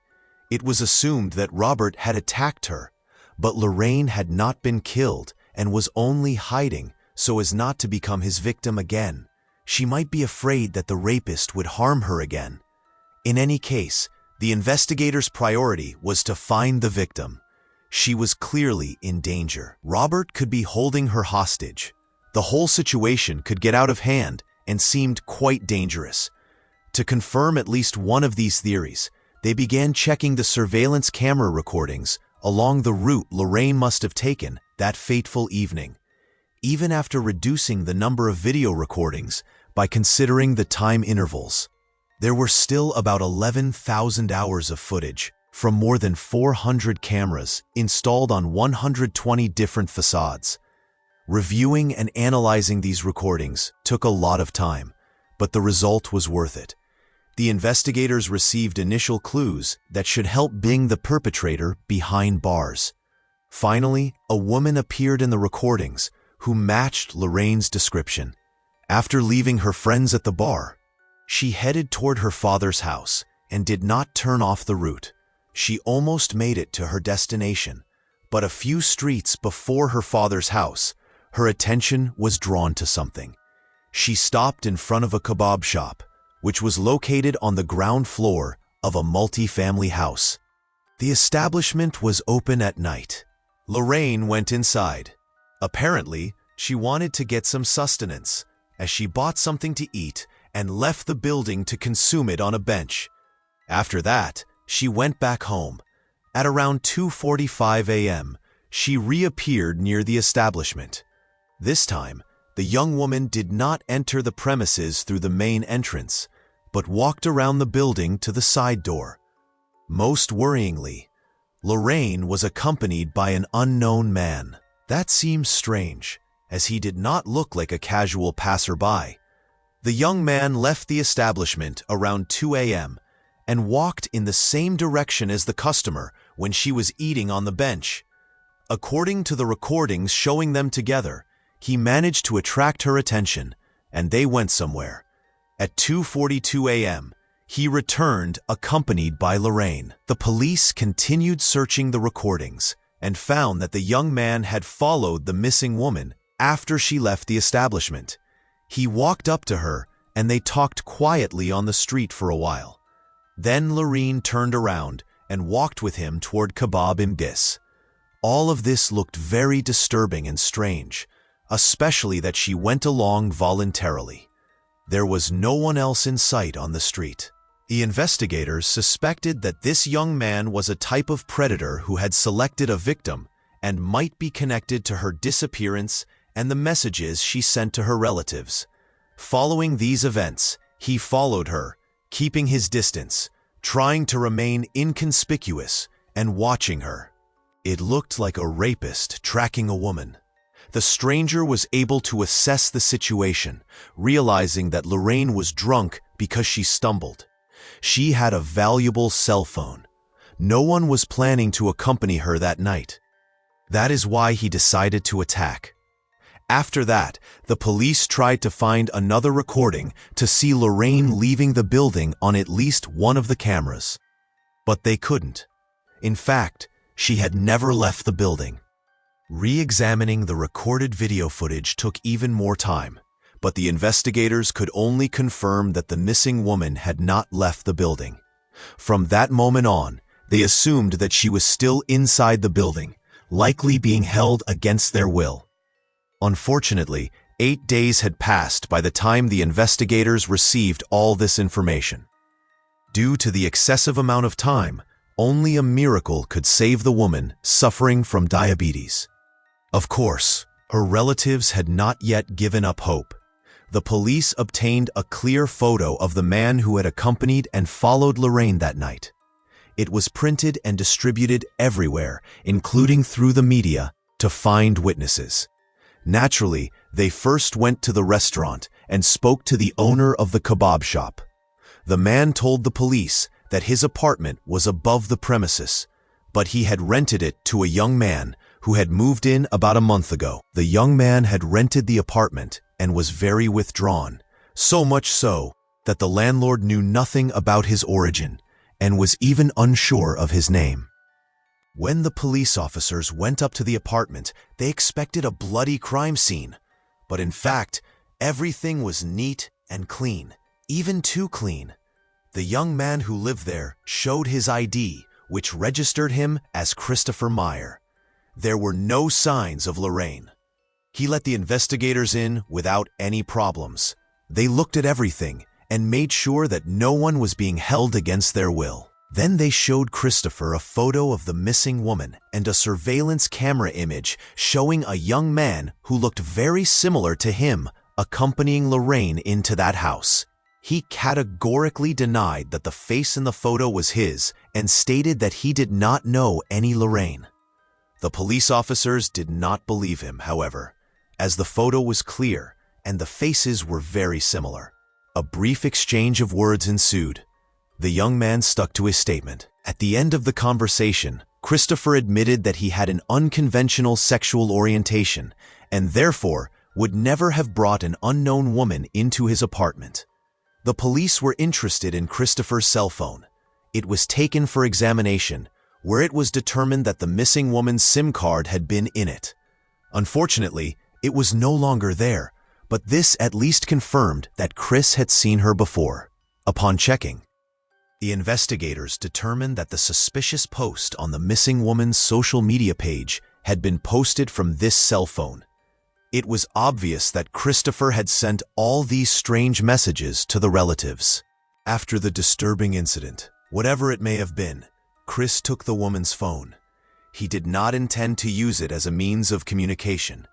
It was assumed that Robert had attacked her, but Lorraine had not been killed and was only hiding so as not to become his victim again. She might be afraid that the rapist would harm her again. In any case, the investigators' priority was to find the victim. She was clearly in danger. Robert could be holding her hostage. The whole situation could get out of hand and seemed quite dangerous. To confirm at least one of these theories, they began checking the surveillance camera recordings along the route Lorraine must have taken that fateful evening. Even after reducing the number of video recordings by considering the time intervals, there were still about 11,000 hours of footage from more than 400 cameras installed on 120 different facades. Reviewing and analyzing these recordings took a lot of time, but the result was worth it. The investigators received initial clues that should help bring the perpetrator behind bars. Finally, a woman appeared in the recordings who matched Lorraine's description. After leaving her friends at the bar, she headed toward her father's house and did not turn off the route. She almost made it to her destination, but a few streets before her father's house, her attention was drawn to something. She stopped in front of a kebab shop, which was located on the ground floor of a multi-family house. The establishment was open at night. Lorraine went inside. Apparently, she wanted to get some sustenance, as she bought something to eat and left the building to consume it on a bench. After that, she went back home. At around 2:45 a.m., she reappeared near the establishment. This time, the young woman did not enter the premises through the main entrance, but walked around the building to the side door. Most worryingly, Lorraine was accompanied by an unknown man. That seems strange. as he did not look like a casual passerby. The young man left the establishment around 2 a.m. and walked in the same direction as the customer when she was eating on the bench. According to the recordings showing them together, he managed to attract her attention, and they went somewhere. At 2:42 a.m., he returned accompanied by Lorraine. The police continued searching the recordings and found that the young man had followed the missing woman after she left the establishment. He walked up to her and they talked quietly on the street for a while. Then Lorraine turned around and walked with him toward Kebab Imbis. All of this looked very disturbing and strange, especially that she went along voluntarily. There was no one else in sight on the street. The investigators suspected that this young man was a type of predator who had selected a victim and might be connected to her disappearance and the messages she sent to her relatives. Following these events, he followed her, keeping his distance, trying to remain inconspicuous and watching her. It looked like a rapist tracking a woman. The stranger was able to assess the situation, realizing that Lorraine was drunk because she stumbled. She had a valuable cell phone. No one was planning to accompany her that night. That is why he decided to attack. After that, the police tried to find another recording to see Lorraine leaving the building on at least one of the cameras. But they couldn't. In fact, she had never left the building. Re-examining the recorded video footage took even more time, but the investigators could only confirm that the missing woman had not left the building. From that moment on, they assumed that she was still inside the building, likely being held against their will. Unfortunately, 8 days had passed by the time the investigators received all this information. Due to the excessive amount of time, only a miracle could save the woman suffering from diabetes. Of course, her relatives had not yet given up hope. The police obtained a clear photo of the man who had accompanied and followed Lorraine that night. It was printed and distributed everywhere, including through the media, to find witnesses. Naturally, they first went to the restaurant and spoke to the owner of the kebab shop. The man told the police that his apartment was above the premises, but he had rented it to a young man who had moved in about a month ago. The young man had rented the apartment and was very withdrawn, so much so that the landlord knew nothing about his origin and was even unsure of his name. When the police officers went up to the apartment, they expected a bloody crime scene. But in fact, everything was neat and clean, even too clean. The young man who lived there showed his ID, which registered him as Christopher Meyer. There were no signs of Lorraine. He let the investigators in without any problems. They looked at everything and made sure that no one was being held against their will. Then they showed Christopher a photo of the missing woman and a surveillance camera image showing a young man who looked very similar to him accompanying Lorraine into that house. He categorically denied that the face in the photo was his and stated that he did not know any Lorraine. The police officers did not believe him, however, as the photo was clear and the faces were very similar. A brief exchange of words ensued. The young man stuck to his statement. At the end of the conversation, Christopher admitted that he had an unconventional sexual orientation and therefore would never have brought an unknown woman into his apartment. The police were interested in Christopher's cell phone. It was taken for examination, where it was determined that the missing woman's SIM card had been in it. Unfortunately, it was no longer there, but this at least confirmed that Chris had seen her before. Upon checking, the investigators determined that the suspicious post on the missing woman's social media page had been posted from this cell phone. It was obvious that Christopher had sent all these strange messages to the relatives. After the disturbing incident, whatever it may have been, Chris took the woman's phone. He did not intend to use it as a means of communication.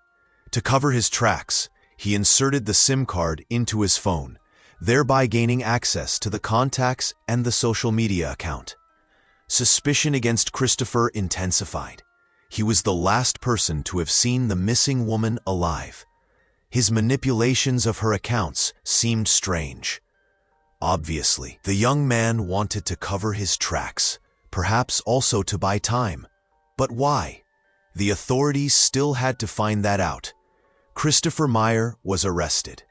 To cover his tracks, he inserted the SIM card into his phone, thereby gaining access to the contacts and the social media account. Suspicion against Christopher intensified. He was the last person to have seen the missing woman alive. His manipulations of her accounts seemed strange. Obviously, the young man wanted to cover his tracks, perhaps also to buy time. But why? The authorities still had to find that out. Christopher Meyer was arrested.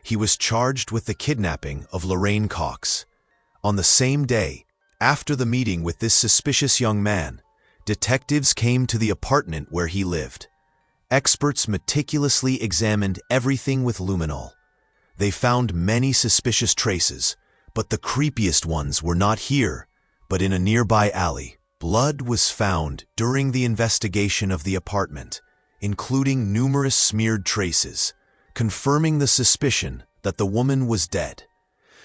He was charged with the kidnapping of Lorraine Cox. On the same day, after the meeting with this suspicious young man, detectives came to the apartment where he lived. Experts meticulously examined everything with luminol. They found many suspicious traces, but the creepiest ones were not here, but in a nearby alley. Blood was found during the investigation of the apartment, including numerous smeared traces, confirming the suspicion that the woman was dead.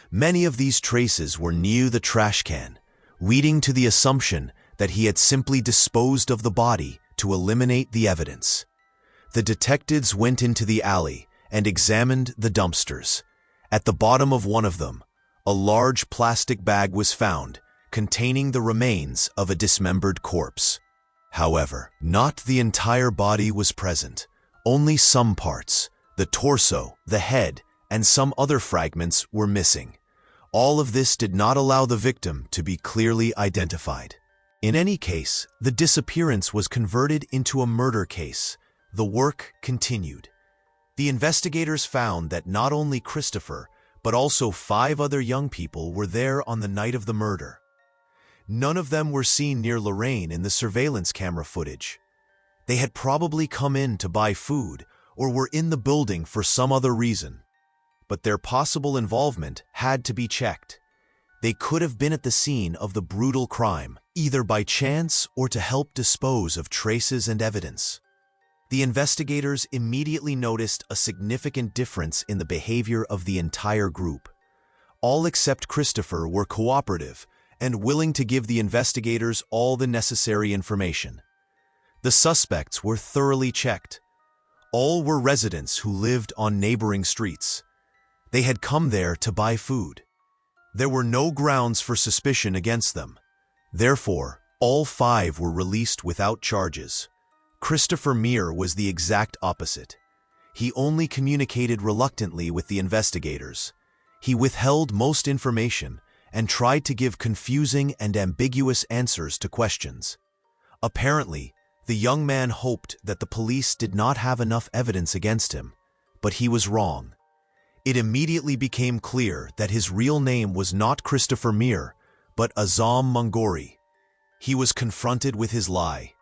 Many of these traces were near the trash can, leading to the assumption that he had simply disposed of the body to eliminate the evidence. The detectives went into the alley and examined the dumpsters. At the bottom of one of them, a large plastic bag was found containing the remains of a dismembered corpse. However, not the entire body was present. Only some parts, the torso, the head, and some other fragments were missing. All of this did not allow the victim to be clearly identified. In any case, the disappearance was converted into a murder case. The work continued. The investigators found that not only Christopher, but also 5 other young people were there on the night of the murder. None of them were seen near Lorraine in the surveillance camera footage. They had probably come in to buy food or were in the building for some other reason. But their possible involvement had to be checked. They could have been at the scene of the brutal crime, either by chance or to help dispose of traces and evidence. The investigators immediately noticed a significant difference in the behavior of the entire group. All except Christopher were cooperative and willing to give the investigators all the necessary information. The suspects were thoroughly checked. All were residents who lived on neighboring streets. They had come there to buy food. There were no grounds for suspicion against them. Therefore, all 5 were released without charges. Christopher Meyer was the exact opposite. He only communicated reluctantly with the investigators. He withheld most information and tried to give confusing and ambiguous answers to questions. Apparently, the young man hoped that the police did not have enough evidence against him, but he was wrong. It immediately became clear that his real name was not Christopher Meyer, but Azam Mangori. He was confronted with his lie.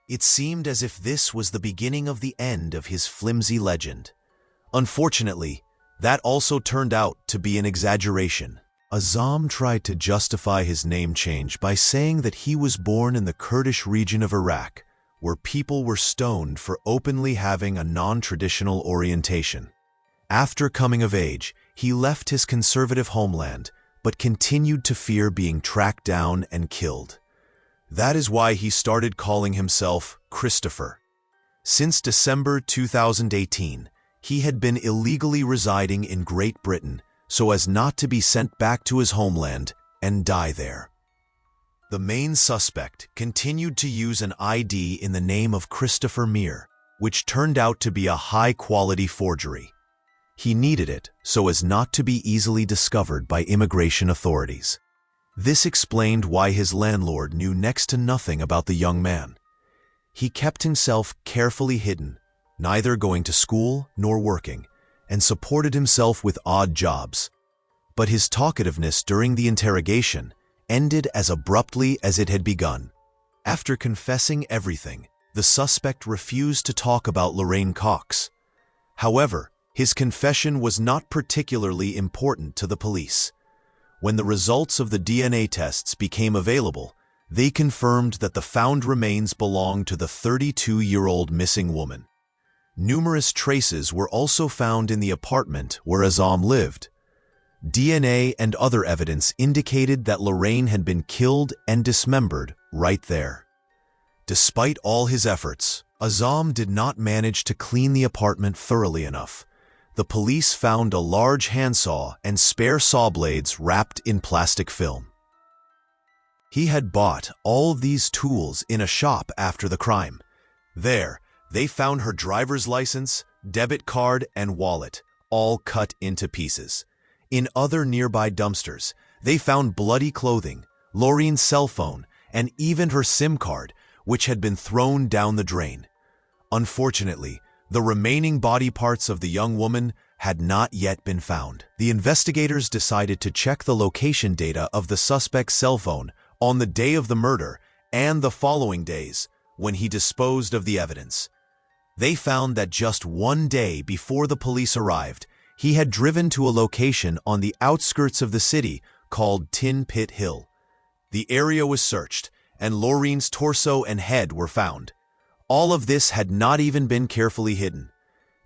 It seemed as if this was the beginning of the end of his flimsy legend. Unfortunately, that also turned out to be an exaggeration. Azam tried to justify his name change by saying that he was born in the Kurdish region of Iraq, where people were stoned for openly having a non-traditional orientation. After coming of age, he left his conservative homeland, but continued to fear being tracked down and killed. That is why he started calling himself Christopher. Since December 2018, he had been illegally residing in Great Britain so as not to be sent back to his homeland and die there. The main suspect continued to use an ID in the name of Christopher Meyer, which turned out to be a high-quality forgery. He needed it so as not to be easily discovered by immigration authorities. This explained why his landlord knew next to nothing about the young man. He kept himself carefully hidden, neither going to school nor working, and supported himself with odd jobs. But his talkativeness during the interrogation ended as abruptly as it had begun. After confessing everything, the suspect refused to talk about Lorraine Cox. However, his confession was not particularly important to the police. When the results of the DNA tests became available, they confirmed that the found remains belonged to the 32-year-old missing woman. Numerous traces were also found in the apartment where Azam lived. DNA and other evidence indicated that Lorraine had been killed and dismembered right there. Despite all his efforts, Azam did not manage to clean the apartment thoroughly enough. The police found a large handsaw and spare saw blades wrapped in plastic film. He had bought all these tools in a shop after the crime, There, they found her driver's license, debit card, and wallet, all cut into pieces. In other nearby dumpsters, they found bloody clothing, Lorraine's cell phone, and even her SIM card, which had been thrown down the drain. Unfortunately, the remaining body parts of the young woman had not yet been found. The investigators decided to check the location data of the suspect's cell phone on the day of the murder and the following days when he disposed of the evidence. They found that just one day before the police arrived, he had driven to a location on the outskirts of the city called Tin Pit Hill. The area was searched, and Lorraine's torso and head were found. All of this had not even been carefully hidden.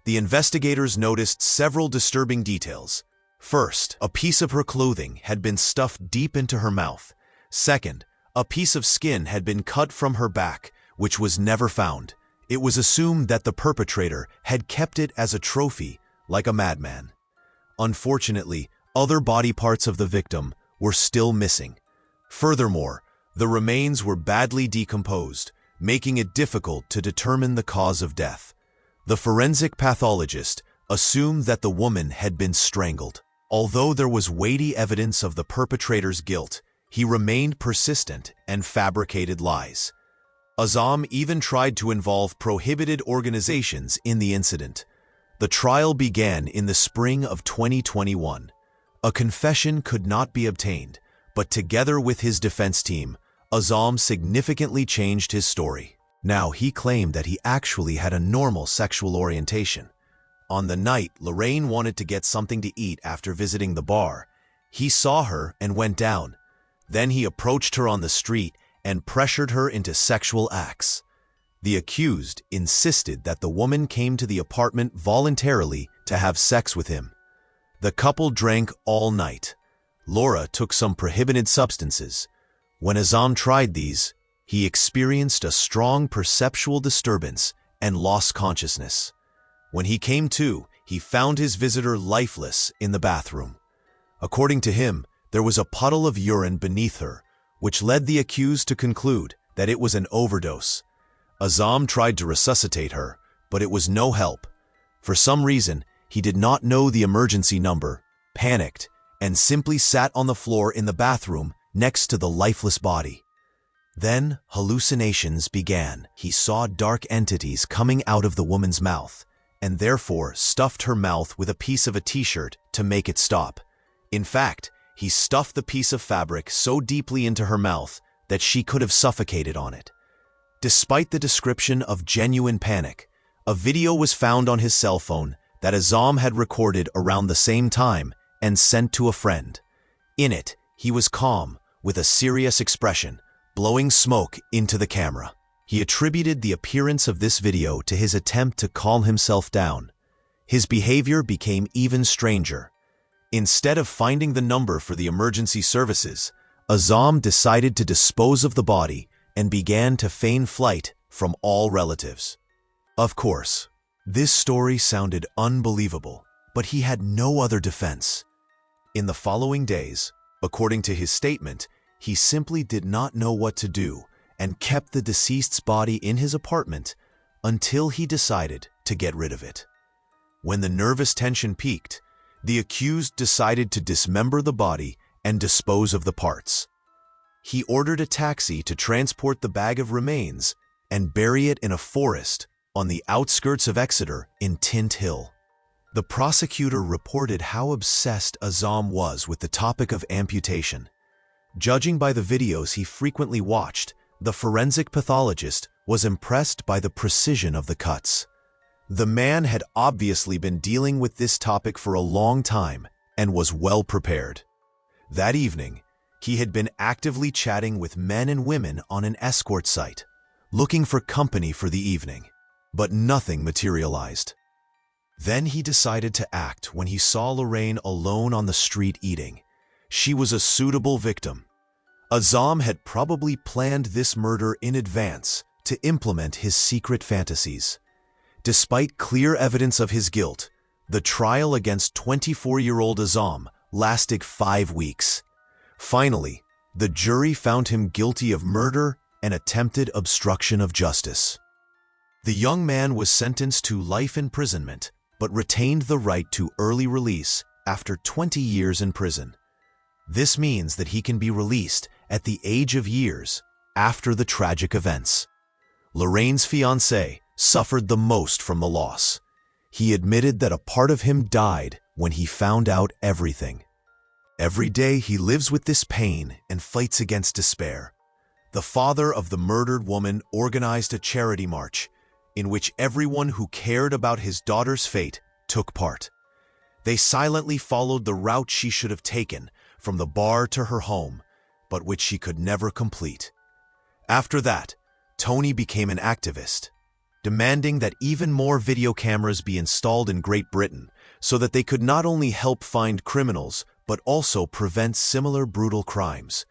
The investigators noticed several disturbing details. First, a piece of her clothing had been stuffed deep into her mouth. Second, a piece of skin had been cut from her back, which was never found. It was assumed that the perpetrator had kept it as a trophy, like a madman. Unfortunately, other body parts of the victim were still missing. Furthermore, the remains were badly decomposed, making it difficult to determine the cause of death. The forensic pathologist assumed that the woman had been strangled. Although there was weighty evidence of the perpetrator's guilt, he remained persistent and fabricated lies. Azzam even tried to involve prohibited organizations in the incident. The trial began in the spring of 2021. A confession could not be obtained, but together with his defense team, Azzam significantly changed his story. Now he claimed that he actually had a normal sexual orientation. On the night Lorraine wanted to get something to eat after visiting the bar, he saw her and went down. Then he approached her on the street and pressured her into sexual acts. The accused insisted that the woman came to the apartment voluntarily to have sex with him. The couple drank all night. Laura took some prohibited substances. When Azzam tried these, he experienced a strong perceptual disturbance and lost consciousness. When he came to, he found his visitor lifeless in the bathroom. According to him, there was a puddle of urine beneath her, which led the accused to conclude that it was an overdose. Azzam tried to resuscitate her, but it was no help. For some reason, he did not know the emergency number, panicked, and simply sat on the floor in the bathroom next to the lifeless body. Then hallucinations began. He saw dark entities coming out of the woman's mouth, and therefore stuffed her mouth with a piece of a t-shirt to make it stop. In fact, he stuffed the piece of fabric so deeply into her mouth that she could have suffocated on it. Despite the description of genuine panic, a video was found on his cell phone that Azzam had recorded around the same time and sent to a friend. In it, he was calm, with a serious expression, blowing smoke into the camera. He attributed the appearance of this video to his attempt to calm himself down. His behavior became even stranger. Instead of finding the number for the emergency services, Azzam decided to dispose of the body and began to feign flight from all relatives. Of course, this story sounded unbelievable, but he had no other defense. In the following days, according to his statement, he simply did not know what to do and kept the deceased's body in his apartment until he decided to get rid of it. When the nervous tension peaked, the accused decided to dismember the body and dispose of the parts. He ordered a taxi to transport the bag of remains and bury it in a forest on the outskirts of Exeter in Tin Pit Hill. The prosecutor reported how obsessed Azzam was with the topic of amputation. Judging by the videos he frequently watched, the forensic pathologist was impressed by the precision of the cuts. The man had obviously been dealing with this topic for a long time and was well prepared. That evening, he had been actively chatting with men and women on an escort site, looking for company for the evening, but nothing materialized. Then he decided to act when he saw Lorraine alone on the street eating. She was a suitable victim. Azzam had probably planned this murder in advance to implement his secret fantasies. Despite clear evidence of his guilt, the trial against 24-year-old Azzam lasted 5 weeks. Finally, the jury found him guilty of murder and attempted obstruction of justice. The young man was sentenced to life imprisonment, but retained the right to early release after 20 years in prison. This means that he can be released at the age of years after the tragic events. Lorraine's fiancé suffered the most from the loss. He admitted that a part of him died when he found out everything. Every day he lives with this pain and fights against despair. The father of the murdered woman organized a charity march in which everyone who cared about his daughter's fate took part. They silently followed the route she should have taken from the bar to her home, but which she could never complete. After that, Tony became an activist, demanding that even more video cameras be installed in Great Britain so that they could not only help find criminals, but also prevent similar brutal crimes.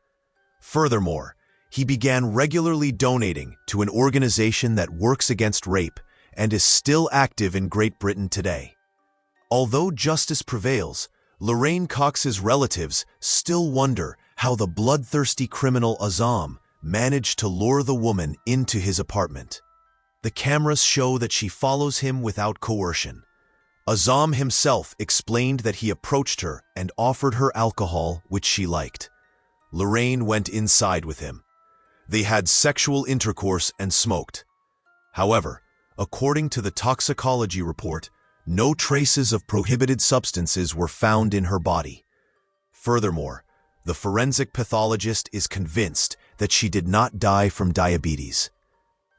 Furthermore, he began regularly donating to an organization that works against rape and is still active in Great Britain today. Although justice prevails, Lorraine Cox's relatives still wonder how the bloodthirsty criminal Azam managed to lure the woman into his apartment. The cameras show that she follows him without coercion. Azam himself explained that he approached her and offered her alcohol, which she liked. Lorraine went inside with him. They had sexual intercourse and smoked. However, according to the toxicology report, no traces of prohibited substances were found in her body. Furthermore, the forensic pathologist is convinced that she did not die from diabetes.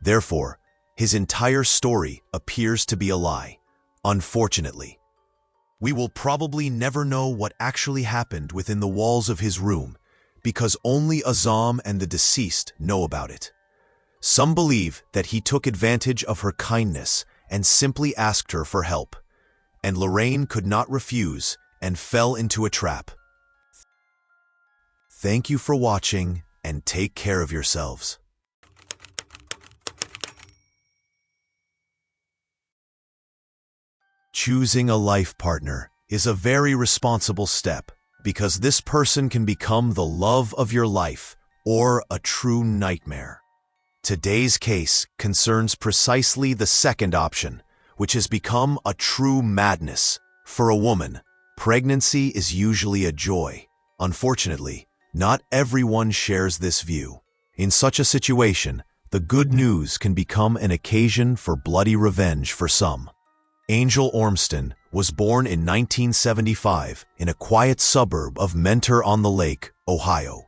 Therefore, his entire story appears to be a lie, unfortunately. We will probably never know what actually happened within the walls of his room, because only Azam and the deceased know about it. Some believe that he took advantage of her kindness and simply asked her for help, and Lorraine could not refuse and fell into a trap. Thank you for watching, and take care of yourselves. Choosing a life partner is a very responsible step, because this person can become the love of your life or a true nightmare. Today's case concerns precisely the second option, which has become a true madness. For a woman, pregnancy is usually a joy. Unfortunately, not everyone shares this view. In such a situation, the good news can become an occasion for bloody revenge for some. Angel Ormston was born in 1975 in a quiet suburb of Mentor-on-the-Lake, Ohio.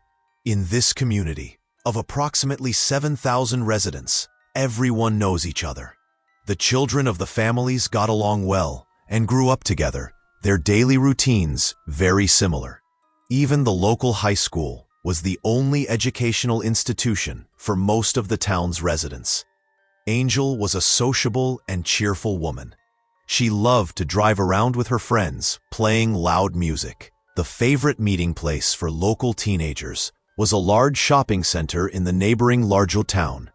In this community, of approximately 7,000 residents, everyone knows each other. The children of the families got along well and grew up together, their daily routines very similar. Even the local high school was the only educational institution for most of the town's residents. Angel was a sociable and cheerful woman. She loved to drive around with her friends, playing loud music. The favorite meeting place for local teenagers was a large shopping center in the neighboring larger town.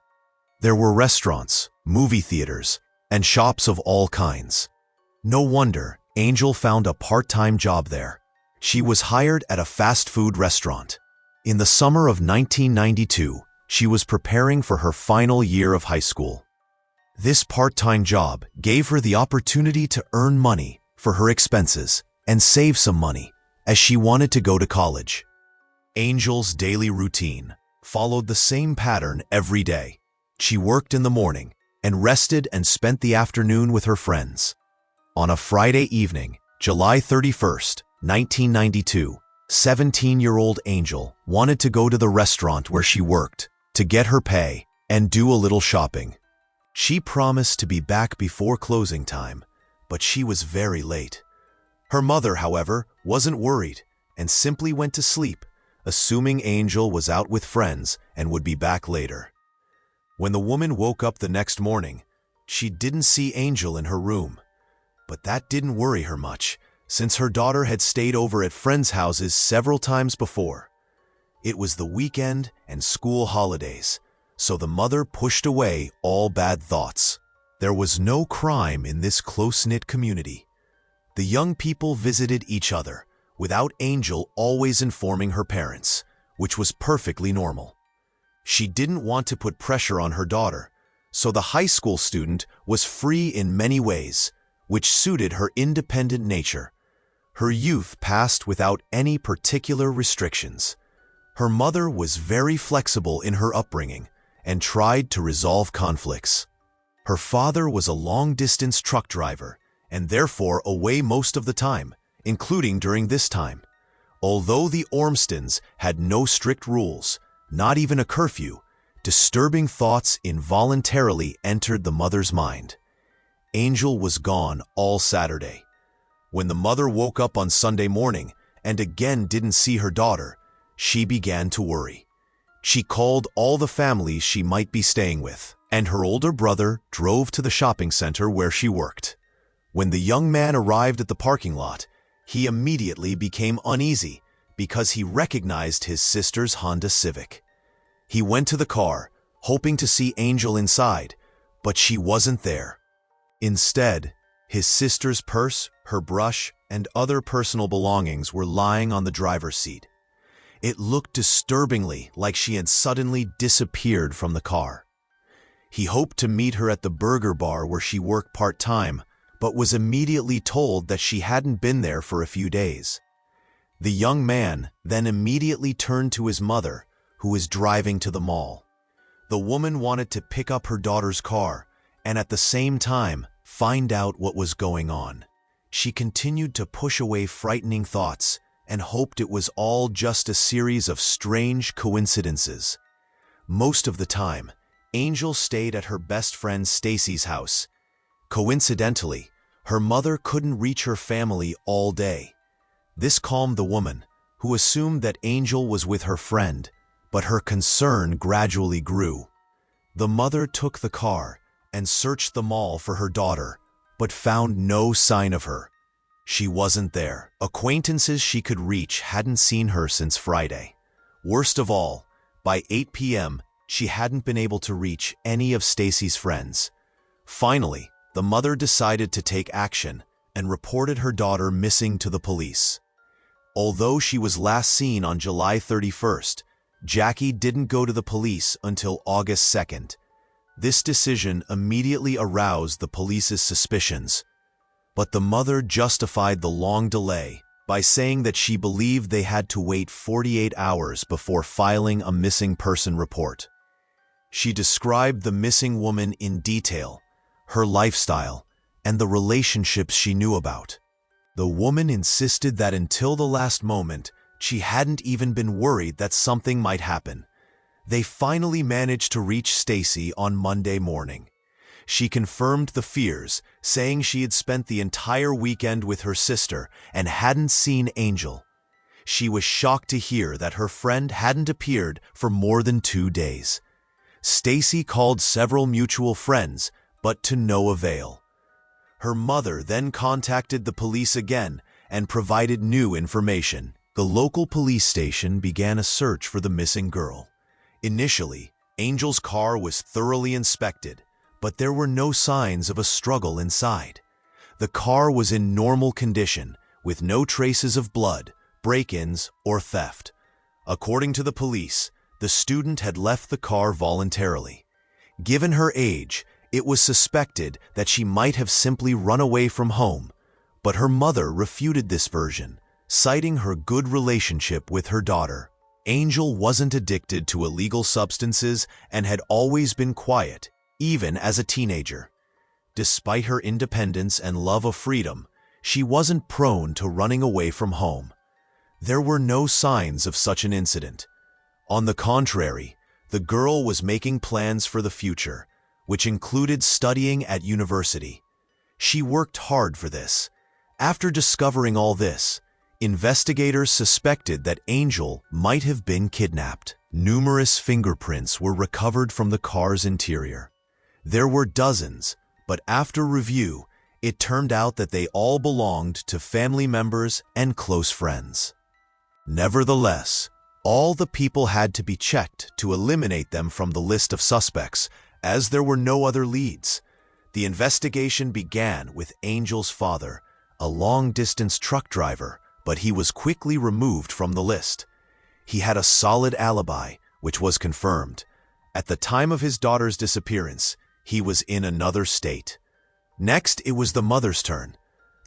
There were restaurants, movie theaters, and shops of all kinds. No wonder Angel found a part-time job there. She was hired at a fast food restaurant. In the summer of 1992, she was preparing for her final year of high school. This part-time job gave her the opportunity to earn money for her expenses and save some money, as she wanted to go to college. Angel's daily routine followed the same pattern every day. She worked in the morning and rested and spent the afternoon with her friends. On a Friday evening, July 31st, 1992, 17-year-old Angel wanted to go to the restaurant where she worked to get her pay and do a little shopping. She promised to be back before closing time, but she was very late. Her mother, however, wasn't worried and simply went to sleep, assuming Angel was out with friends and would be back later. When the woman woke up the next morning, she didn't see Angel in her room. But that didn't worry her much, since her daughter had stayed over at friends' houses several times before. It was the weekend and school holidays, so the mother pushed away all bad thoughts. There was no crime in this close-knit community. The young people visited each other, without Angel always informing her parents, which was perfectly normal. She didn't want to put pressure on her daughter, so the high school student was free in many ways, which suited her independent nature. Her youth passed without any particular restrictions. Her mother was very flexible in her upbringing and tried to resolve conflicts. Her father was a long-distance truck driver and therefore away most of the time, including during this time. Although the Ormstons had no strict rules, not even a curfew, disturbing thoughts involuntarily entered the mother's mind. Angel was gone all Saturday. When the mother woke up on Sunday morning and again didn't see her daughter, she began to worry. She called all the families she might be staying with, and her older brother drove to the shopping center where she worked. When the young man arrived at the parking lot, he immediately became uneasy because he recognized his sister's Honda Civic. He went to the car, hoping to see Angel inside, but she wasn't there. Instead, his sister's purse, her brush, and other personal belongings were lying on the driver's seat. It looked disturbingly like she had suddenly disappeared from the car. He hoped to meet her at the burger bar where she worked part-time, but was immediately told that she hadn't been there for a few days. The young man then immediately turned to his mother, who was driving to the mall. The woman wanted to pick up her daughter's car and at the same time find out what was going on. She continued to push away frightening thoughts and hoped it was all just a series of strange coincidences. Most of the time, Angel stayed at her best friend Stacy's house. Coincidentally, her mother couldn't reach her family all day. This calmed the woman, who assumed that Angel was with her friend, but her concern gradually grew. The mother took the car and searched the mall for her daughter, but found no sign of her. She wasn't there. Acquaintances she could reach hadn't seen her since Friday. Worst of all, by 8 p.m., she hadn't been able to reach any of Stacy's friends. Finally, the mother decided to take action and reported her daughter missing to the police. Although she was last seen on July 31st, Jackie didn't go to the police until August 2nd. This decision immediately aroused the police's suspicions, but the mother justified the long delay by saying that she believed they had to wait 48 hours before filing a missing person report. She described the missing woman in detail, her lifestyle, and the relationships she knew about. The woman insisted that until the last moment, she hadn't even been worried that something might happen. They finally managed to reach Stacy on Monday morning. She confirmed the fears, saying she had spent the entire weekend with her sister and hadn't seen Angel. She was shocked to hear that her friend hadn't appeared for more than 2 days. Stacy called several mutual friends, but to no avail. Her mother then contacted the police again and provided new information. The local police station began a search for the missing girl. Initially, Angel's car was thoroughly inspected, but there were no signs of a struggle inside. The car was in normal condition, with no traces of blood, break-ins, or theft. According to the police, the student had left the car voluntarily. Given her age, it was suspected that she might have simply run away from home, but her mother refuted this version, citing her good relationship with her daughter. Angel wasn't addicted to illegal substances and had always been quiet, even as a teenager. Despite her independence and love of freedom, she wasn't prone to running away from home. There were no signs of such an incident. On the contrary, the girl was making plans for the future, which included studying at university. She worked hard for this. After discovering all this, investigators suspected that Angel might have been kidnapped. Numerous fingerprints were recovered from the car's interior. There were dozens, but after review, it turned out that they all belonged to family members and close friends. Nevertheless, all the people had to be checked to eliminate them from the list of suspects, as there were no other leads. The investigation began with Angel's father, a long-distance truck driver, but he was quickly removed from the list. He had a solid alibi, which was confirmed. At the time of his daughter's disappearance, He was in another state. Next, it was the mother's turn.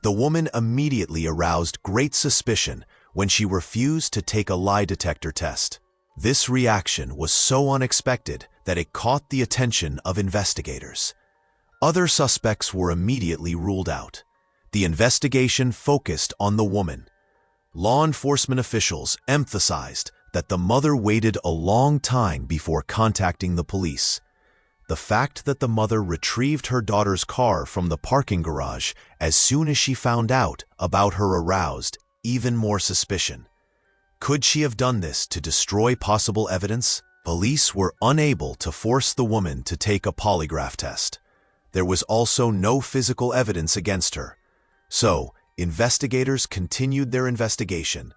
The woman immediately aroused great suspicion when she refused to take a lie detector test. This reaction was so unexpected that it caught the attention of investigators. Other suspects were immediately ruled out. The investigation focused on the woman. Law enforcement officials emphasized that the mother waited a long time before contacting the police. The fact that the mother retrieved her daughter's car from the parking garage as soon as she found out about her aroused even more suspicion. Could she have done this to destroy possible evidence? Police were unable to force the woman to take a polygraph test. There was also no physical evidence against her. So, investigators continued their investigation,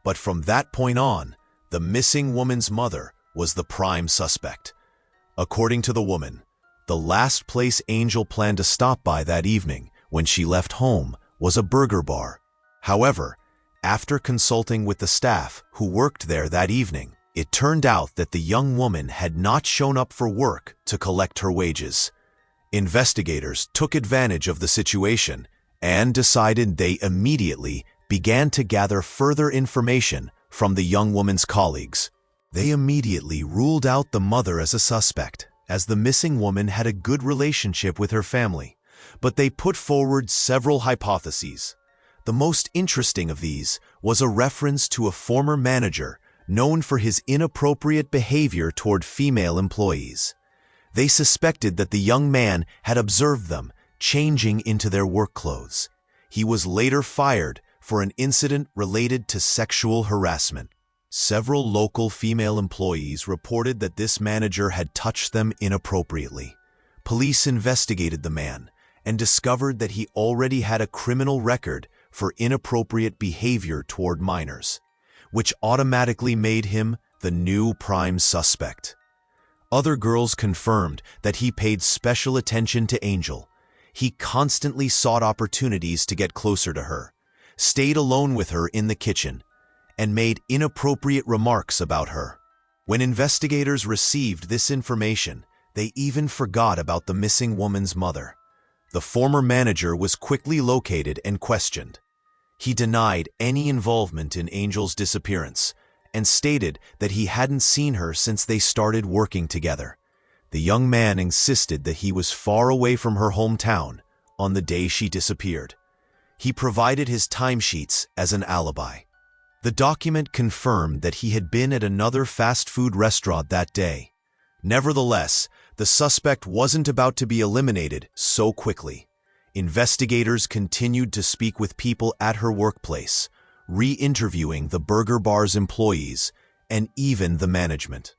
but from that point on, the missing woman's mother was the prime suspect. According to the woman, the last place Angel planned to stop by that evening when she left home was a burger bar. However, after consulting with the staff who worked there that evening, it turned out that the young woman had not shown up for work to collect her wages. Investigators took advantage of the situation and decided they immediately began to gather further information from the young woman's colleagues. They immediately ruled out the mother as a suspect, as the missing woman had a good relationship with her family, but they put forward several hypotheses. The most interesting of these was a reference to a former manager known for his inappropriate behavior toward female employees. They suspected that the young man had observed them changing into their work clothes. He was later fired for an incident related to sexual harassment. Several local female employees reported that this manager had touched them inappropriately. Police investigated the man and discovered that he already had a criminal record for inappropriate behavior toward minors, which automatically made him the new prime suspect. Other girls confirmed that he paid special attention to Angel. He constantly sought opportunities to get closer to her, stayed alone with her in the kitchen, and made inappropriate remarks about her. When investigators received this information, they even forgot about the missing woman's mother. The former manager was quickly located and questioned. He denied any involvement in Angel's disappearance and stated that he hadn't seen her since they started working together. The young man insisted that he was far away from her hometown on the day she disappeared. He provided his timesheets as an alibi. The document confirmed that he had been at another fast food restaurant that day. Nevertheless, the suspect wasn't about to be eliminated so quickly. Investigators continued to speak with people at her workplace, re-interviewing the burger bar's employees and even the management.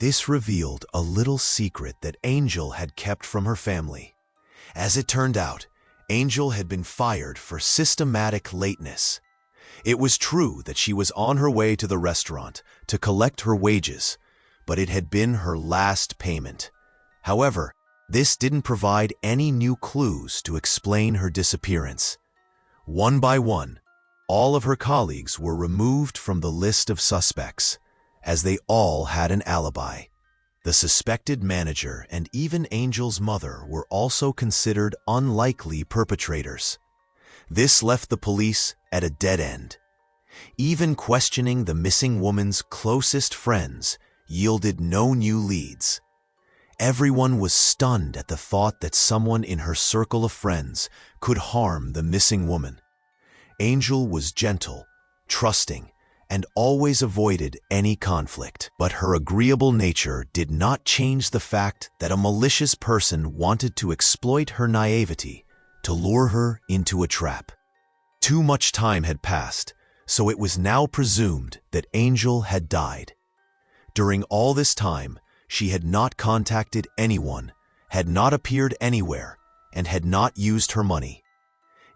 This revealed a little secret that Angel had kept from her family. As it turned out, Angel had been fired for systematic lateness. It was true that she was on her way to the restaurant to collect her wages, but it had been her last payment. However, this didn't provide any new clues to explain her disappearance. One by one, all of her colleagues were removed from the list of suspects, as they all had an alibi. The suspected manager and even Angel's mother were also considered unlikely perpetrators. This left the police at a dead end. Even questioning the missing woman's closest friends yielded no new leads. Everyone was stunned at the thought that someone in her circle of friends could harm the missing woman. Angel was gentle, trusting, and always avoided any conflict, but her agreeable nature did not change the fact that a malicious person wanted to exploit her naivety to lure her into a trap. Too much time had passed, so it was now presumed that Angel had died. During all this time, she had not contacted anyone, had not appeared anywhere, and had not used her money.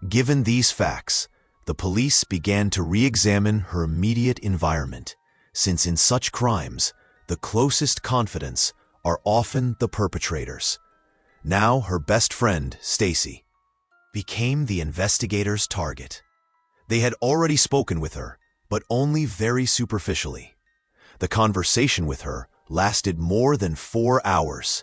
Given these facts, the police began to re-examine her immediate environment, since in such crimes, the closest confidants are often the perpetrators. Now her best friend, Stacy, became the investigators' target. They had already spoken with her, but only very superficially. The conversation with her lasted more than 4 hours.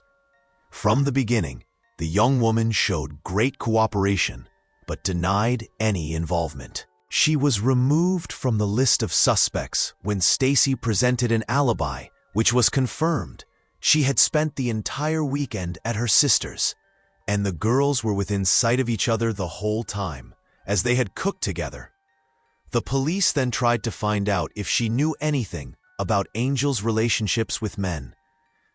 From the beginning, the young woman showed great cooperation, but denied any involvement. She was removed from the list of suspects when Stacy presented an alibi, which was confirmed. She had spent the entire weekend at her sister's, and the girls were within sight of each other the whole time, as they had cooked together. The police then tried to find out if she knew anything about Angel's relationships with men.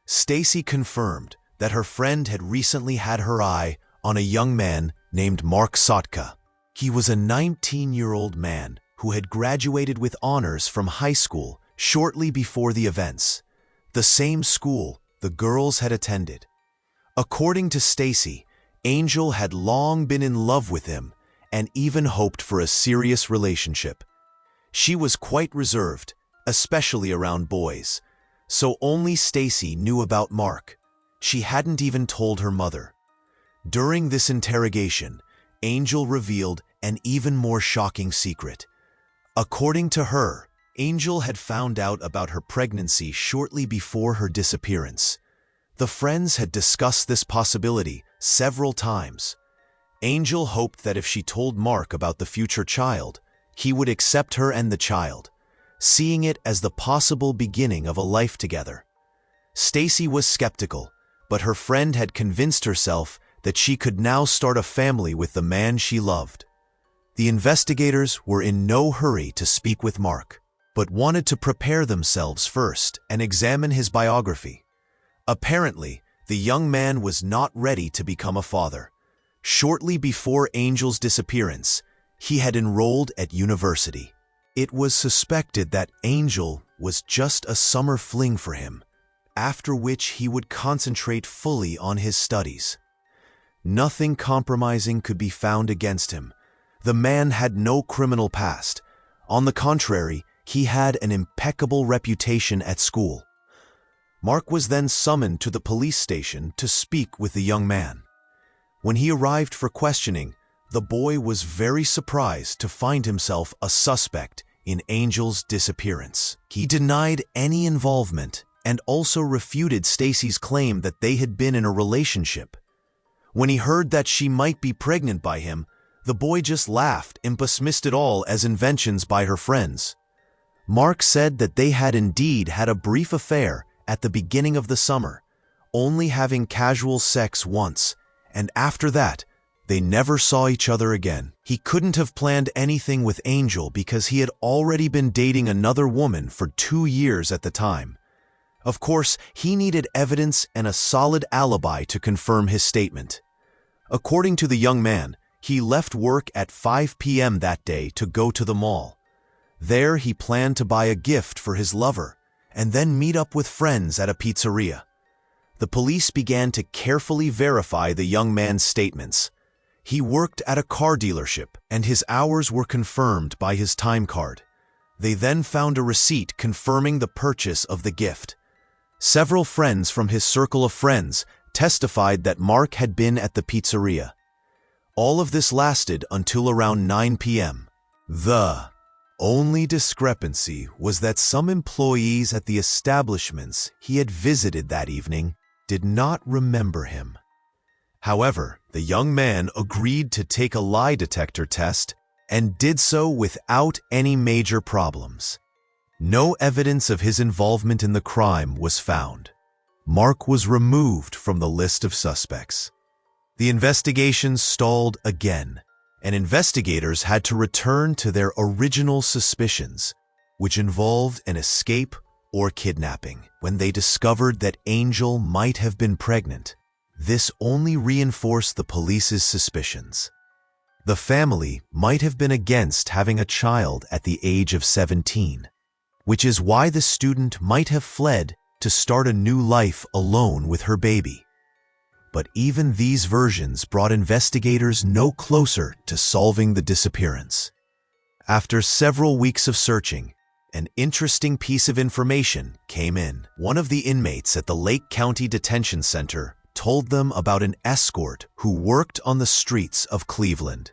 Stacy confirmed that her friend had recently had her eye on a young man named Mark Sotka. He was a 19-year-old man who had graduated with honors from high school shortly before the events, the same school the girls had attended. According to Stacy, Angel had long been in love with him and even hoped for a serious relationship. She was quite reserved, especially around boys, so only Stacy knew about Mark. She hadn't even told her mother. During this interrogation, Angel revealed an even more shocking secret. According to her, Angel had found out about her pregnancy shortly before her disappearance. The friends had discussed this possibility several times. Angel hoped that if she told Mark about the future child, he would accept her and the child, seeing it as the possible beginning of a life together. Stacy was skeptical, but her friend had convinced herself that she could now start a family with the man she loved. The investigators were in no hurry to speak with Mark, but wanted to prepare themselves first and examine his biography. Apparently, the young man was not ready to become a father. Shortly before Angel's disappearance, he had enrolled at university. It was suspected that Angel was just a summer fling for him, after which he would concentrate fully on his studies. Nothing compromising could be found against him. The man had no criminal past. On the contrary, he had an impeccable reputation at school. Mark was then summoned to the police station to speak with the young man. When he arrived for questioning, the boy was very surprised to find himself a suspect in Angel's disappearance. He denied any involvement and also refuted Stacy's claim that they had been in a relationship. When he heard that she might be pregnant by him, the boy just laughed and dismissed it all as inventions by her friends. Mark said that they had indeed had a brief affair at the beginning of the summer, only having casual sex once, and after that, they never saw each other again. He couldn't have planned anything with Angel because he had already been dating another woman for 2 years at the time. Of course, he needed evidence and a solid alibi to confirm his statement. According to the young man, he left work at 5 p.m. that day to go to the mall. There, he planned to buy a gift for his lover and then meet up with friends at a pizzeria. The police began to carefully verify the young man's statements. He worked at a car dealership, and his hours were confirmed by his time card. They then found a receipt confirming the purchase of the gift. Several friends from his circle of friends testified that Mark had been at the pizzeria. All of this lasted until around 9 p.m. The only discrepancy was that some employees at the establishments he had visited that evening did not remember him. However, the young man agreed to take a lie detector test and did so without any major problems. No evidence of his involvement in the crime was found. Mark was removed from the list of suspects. The investigation stalled again, and investigators had to return to their original suspicions, which involved an escape or kidnapping. When they discovered that Angel might have been pregnant, this only reinforced the police's suspicions. The family might have been against having a child at the age of 17, which is why the student might have fled to start a new life alone with her baby. But even these versions brought investigators no closer to solving the disappearance. After several weeks of searching, an interesting piece of information came in. One of the inmates at the Lake County Detention Center told them about an escort who worked on the streets of Cleveland.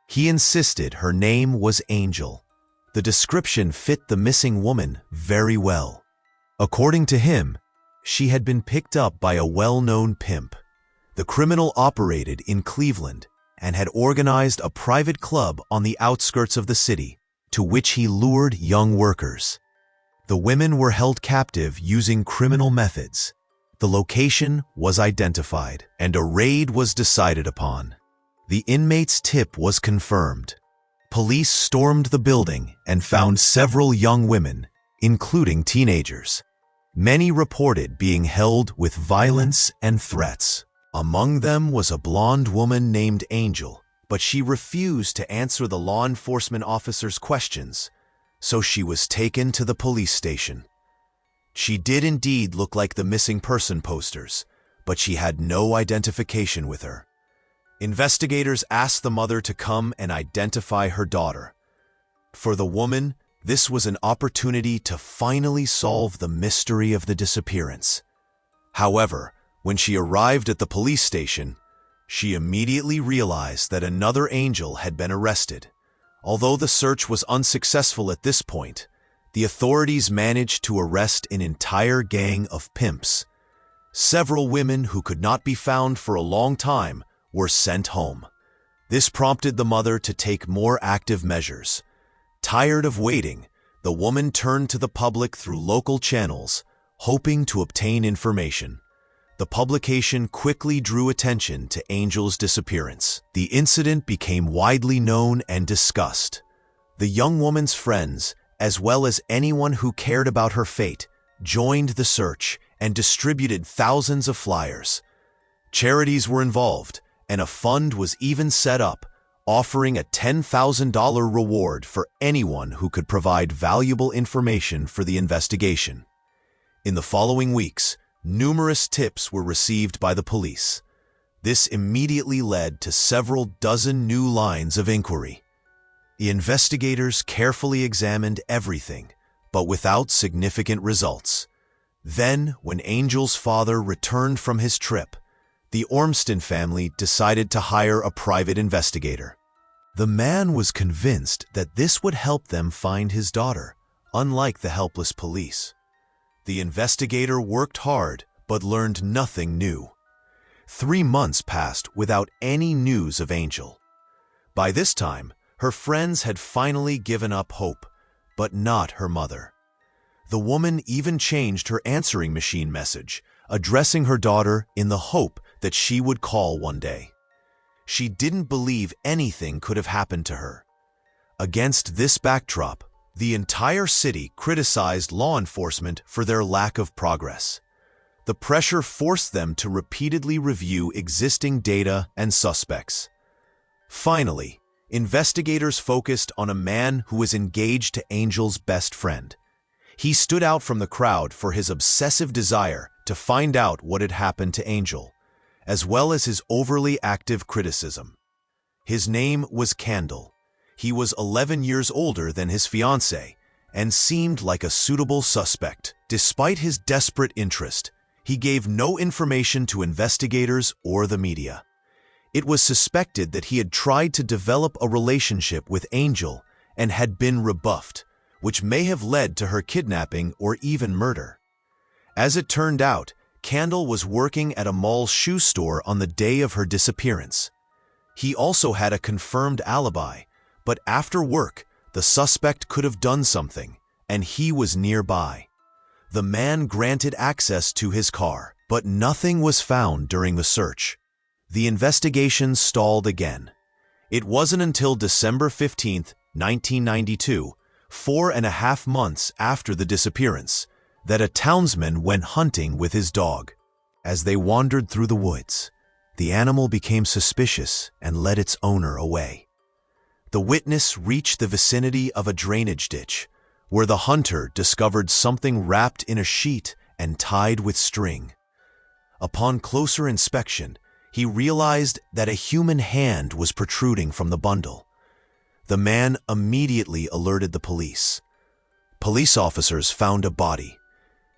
He insisted her name was Angel. The description fit the missing woman very well. According to him, she had been picked up by a well-known pimp The criminal operated in Cleveland and had organized a private club on the outskirts of the city, to which he lured young workers. The women were held captive using criminal methods. The location was identified, and a raid was decided upon. The inmate's tip was confirmed. Police stormed the building and found several young women, including teenagers. Many reported being held with violence and threats. Among them was a blonde woman named Angel, but she refused to answer the law enforcement officer's questions, so she was taken to the police station. She did indeed look like the missing person posters, but she had no identification with her. Investigators asked the mother to come and identify her daughter. For the woman, this was an opportunity to finally solve the mystery of the disappearance. However, when she arrived at the police station, she immediately realized that another Angel had been arrested. Although the search was unsuccessful at this point, the authorities managed to arrest an entire gang of pimps. Several women who could not be found for a long time were sent home. This prompted the mother to take more active measures. Tired of waiting, the woman turned to the public through local channels, hoping to obtain information. The publication quickly drew attention to Angel's disappearance. The incident became widely known and discussed. The young woman's friends, as well as anyone who cared about her fate, joined the search and distributed thousands of flyers. Charities were involved, and a fund was even set up, offering a $10,000 reward for anyone who could provide valuable information for the investigation. In the following weeks, numerous tips were received by the police. This immediately led to several dozen new lines of inquiry. The investigators carefully examined everything, but without significant results. Then, when Angel's father returned from his trip, the Ormston family decided to hire a private investigator. The man was convinced that this would help them find his daughter, unlike the helpless police. The investigator worked hard, but learned nothing new. 3 months passed without any news of Angel. By this time, her friends had finally given up hope, but not her mother. The woman even changed her answering machine message, addressing her daughter in the hope that she would call one day. She didn't believe anything could have happened to her. Against this backdrop, the entire city criticized law enforcement for their lack of progress. The pressure forced them to repeatedly review existing data and suspects. Finally, investigators focused on a man who was engaged to Angel's best friend. He stood out from the crowd for his obsessive desire to find out what had happened to Angel, as well as his overly active criticism. His name was Candle. He was 11 years older than his fiancée and seemed like a suitable suspect. Despite his desperate interest, he gave no information to investigators or the media. It was suspected that he had tried to develop a relationship with Angel and had been rebuffed, which may have led to her kidnapping or even murder. As it turned out, Candle was working at a mall shoe store on the day of her disappearance. He also had a confirmed alibi, but after work, the suspect could have done something, and he was nearby. The man granted access to his car, but nothing was found during the search. The investigation stalled again. It wasn't until December 15, 1992, 4.5 months after the disappearance, that a townsman went hunting with his dog. As they wandered through the woods, the animal became suspicious and led its owner away. The witness reached the vicinity of a drainage ditch, where the hunter discovered something wrapped in a sheet and tied with string. Upon closer inspection, he realized that a human hand was protruding from the bundle. The man immediately alerted the police. Police officers found a body.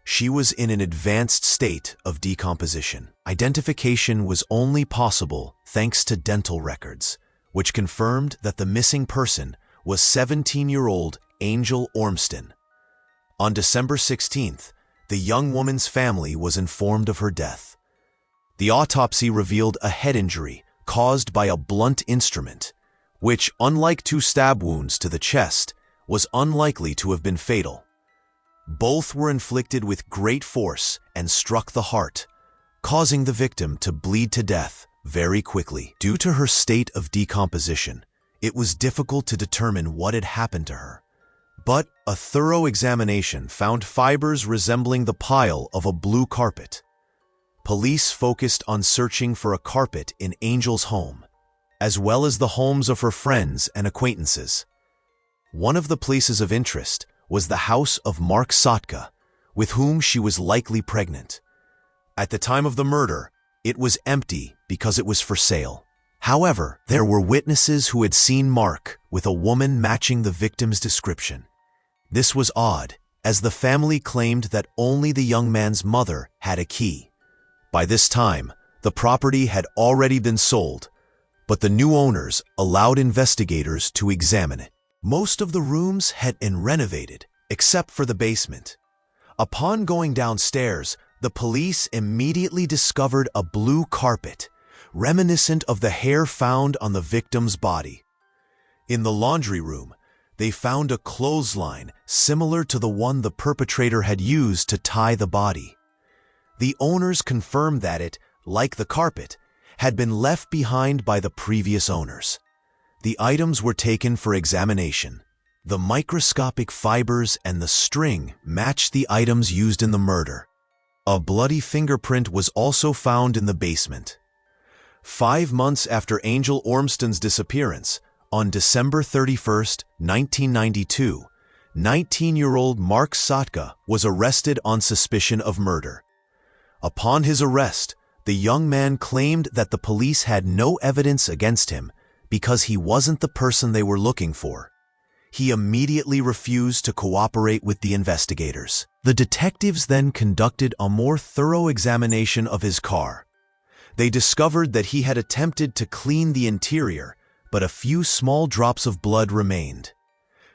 She was in an advanced state of decomposition. Identification was only possible thanks to dental records, which confirmed that the missing person was 17-year-old Angel Ormston. On December 16th, the young woman's family was informed of her death. The autopsy revealed a head injury caused by a blunt instrument, which, unlike 2 stab wounds to the chest, was unlikely to have been fatal. Both were inflicted with great force and struck the heart, causing the victim to bleed to death very quickly. Due to her state of decomposition, it was difficult to determine what had happened to her. But a thorough examination found fibers resembling the pile of a blue carpet. Police focused on searching for a carpet in Angel's home, as well as the homes of her friends and acquaintances. One of the places of interest was the house of Mark Sotka, with whom she was likely pregnant. At the time of the murder, it was empty because it was for sale. However, there were witnesses who had seen Mark with a woman matching the victim's description. This was odd, as the family claimed that only the young man's mother had a key. By this time, the property had already been sold, but the new owners allowed investigators to examine it. Most of the rooms had been renovated, except for the basement. Upon going downstairs, the police immediately discovered a blue carpet, reminiscent of the hair found on the victim's body. In the laundry room, they found a clothesline similar to the one the perpetrator had used to tie the body. The owners confirmed that it, like the carpet, had been left behind by the previous owners. The items were taken for examination. The microscopic fibers and the string matched the items used in the murder. A bloody fingerprint was also found in the basement. 5 months after Angel Ormston's disappearance, on December 31, 1992, 19-year-old Mark Sotka was arrested on suspicion of murder. Upon his arrest, the young man claimed that the police had no evidence against him because he wasn't the person they were looking for. He immediately refused to cooperate with the investigators. The detectives then conducted a more thorough examination of his car. They discovered that he had attempted to clean the interior, but a few small drops of blood remained.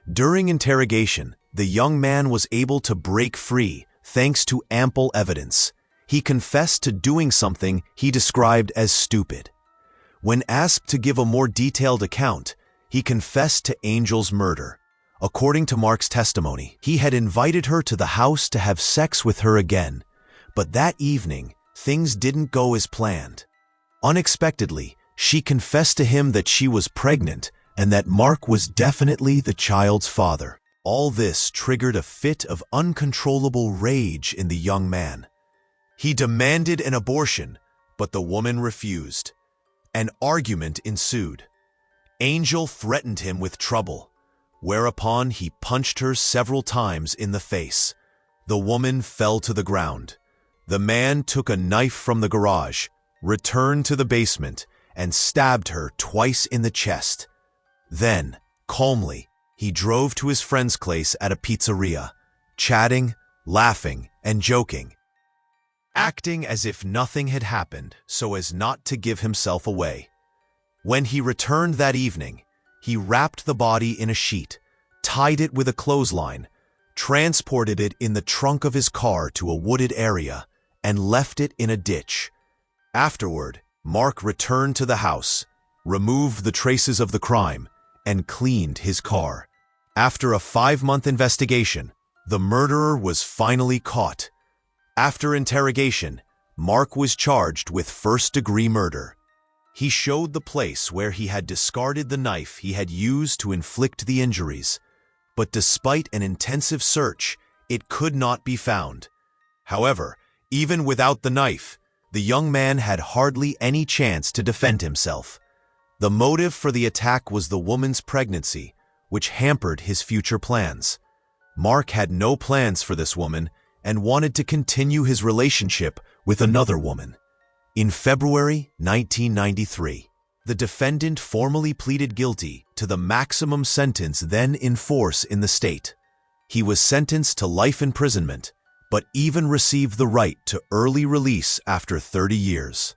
During interrogation, the young man was able to break free thanks to ample evidence. He confessed to doing something he described as stupid. When asked to give a more detailed account, he confessed to Angel's murder. According to Mark's testimony, he had invited her to the house to have sex with her again, but that evening, things didn't go as planned. Unexpectedly, she confessed to him that she was pregnant and that Mark was definitely the child's father. All this triggered a fit of uncontrollable rage in the young man. He demanded an abortion, but the woman refused. An argument ensued. Angel threatened him with trouble, whereupon he punched her several times in the face. The woman fell to the ground. The man took a knife from the garage, returned to the basement, and stabbed her twice in the chest. Then, calmly, he drove to his friend's place at a pizzeria, chatting, laughing, and joking, acting as if nothing had happened so as not to give himself away. When he returned that evening, he wrapped the body in a sheet, tied it with a clothesline, transported it in the trunk of his car to a wooded area, and left it in a ditch. Afterward, Mark returned to the house, removed the traces of the crime, and cleaned his car. After a 5-month investigation, the murderer was finally caught. After interrogation, Mark was charged with first-degree murder. He showed the place where he had discarded the knife he had used to inflict the injuries, but despite an intensive search, it could not be found. However, even without the knife, the young man had hardly any chance to defend himself. The motive for the attack was the woman's pregnancy, which hampered his future plans. Mark had no plans for this woman and wanted to continue his relationship with another woman. In February 1993, the defendant formally pleaded guilty to the maximum sentence then in force in the state. He was sentenced to life imprisonment, but even received the right to early release after 30 years.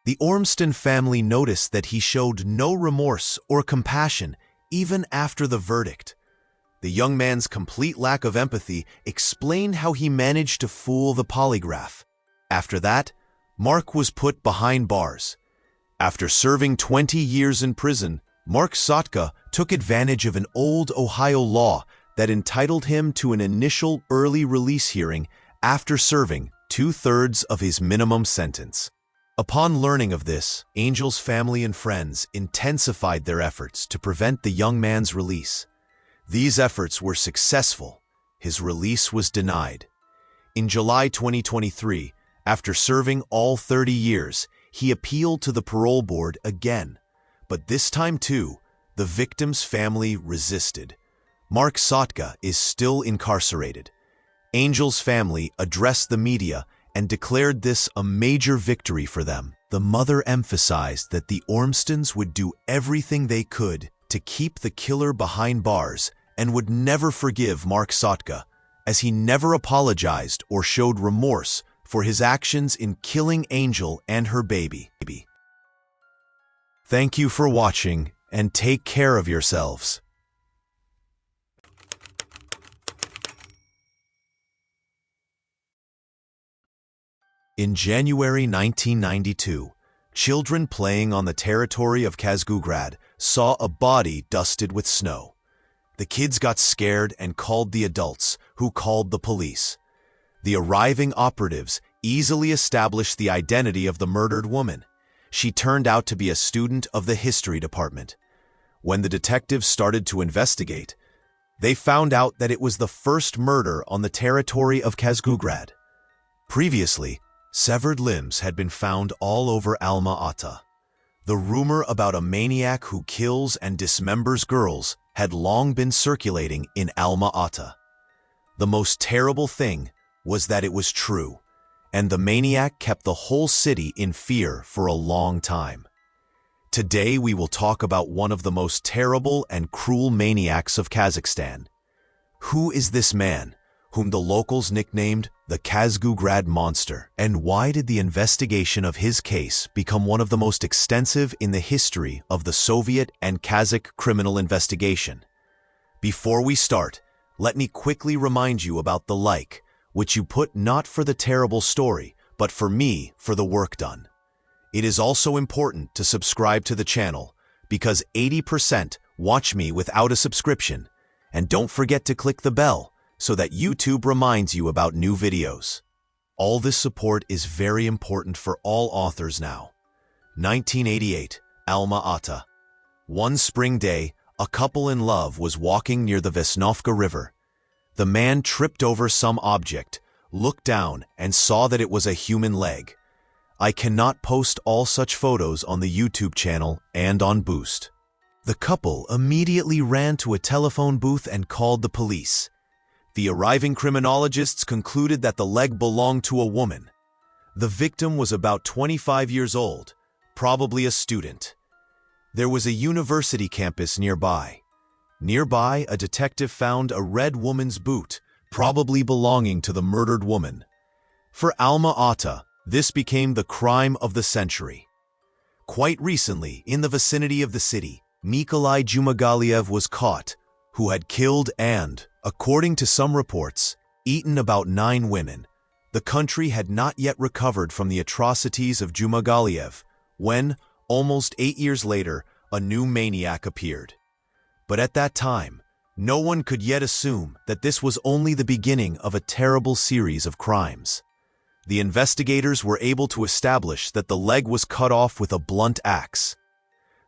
The Ormston family noticed that he showed no remorse or compassion even after the verdict. The young man's complete lack of empathy explained how he managed to fool the polygraph. After that, Mark was put behind bars. After serving 20 years in prison, Mark Sotka took advantage of an old Ohio law that entitled him to an initial early release hearing after serving 2/3 of his minimum sentence. Upon learning of this, Angel's family and friends intensified their efforts to prevent the young man's release. These efforts were successful. His release was denied. In July 2023, after serving all 30 years, he appealed to the parole board again. But this time too, the victim's family resisted. Mark Sotka is still incarcerated. Angel's family addressed the media and declared this a major victory for them. The mother emphasized that the Ormstons would do everything they could to keep the killer behind bars and would never forgive Mark Sotka, as he never apologized or showed remorse for his actions in killing Angel and her baby. Thank you for watching, and take care of yourselves. In January 1992, children playing on the territory of Kazgograd saw a body dusted with snow. The kids got scared and called the adults, who called the police. The arriving operatives easily established the identity of the murdered woman. She turned out to be a student of the history department. When the detectives started to investigate, they found out that it was the first murder on the territory of Kazgograd. Previously, severed limbs had been found all over Alma-Ata. The rumor about a maniac who kills and dismembers girls had long been circulating in Alma-Ata. The most terrible thing was that it was true, and the maniac kept the whole city in fear for a long time. Today we will talk about one of the most terrible and cruel maniacs of Kazakhstan. Who is this man, whom the locals nicknamed the Kazgograd Monster, and why did the investigation of his case become one of the most extensive in the history of the Soviet and Kazakh criminal investigation? Before we start, let me quickly remind you about the like, which you put not for the terrible story, but for me for the work done. It is also important to subscribe to the channel, because 80% watch me without a subscription, and don't forget to click the bell so that YouTube reminds you about new videos. All this support is very important for all authors now. 1988, Alma-Ata. One spring day, a couple in love was walking near the Vesnovka River. The man tripped over some object, looked down, and saw that it was a human leg. I cannot post all such photos on the YouTube channel and on Boost. The couple immediately ran to a telephone booth and called the police. The arriving criminologists concluded that the leg belonged to a woman. The victim was about 25 years old, probably a student. There was a university campus nearby. Nearby, a detective found a red woman's boot, probably belonging to the murdered woman. For Alma-Ata, this became the crime of the century. Quite recently, in the vicinity of the city, Nikolai Jumagaliev was caught, who had killed and, according to some reports, eaten about 9 women. The country had not yet recovered from the atrocities of Jumagaliev when, almost 8 years later, a new maniac appeared. But at that time, no one could yet assume that this was only the beginning of a terrible series of crimes. The investigators were able to establish that the leg was cut off with a blunt axe.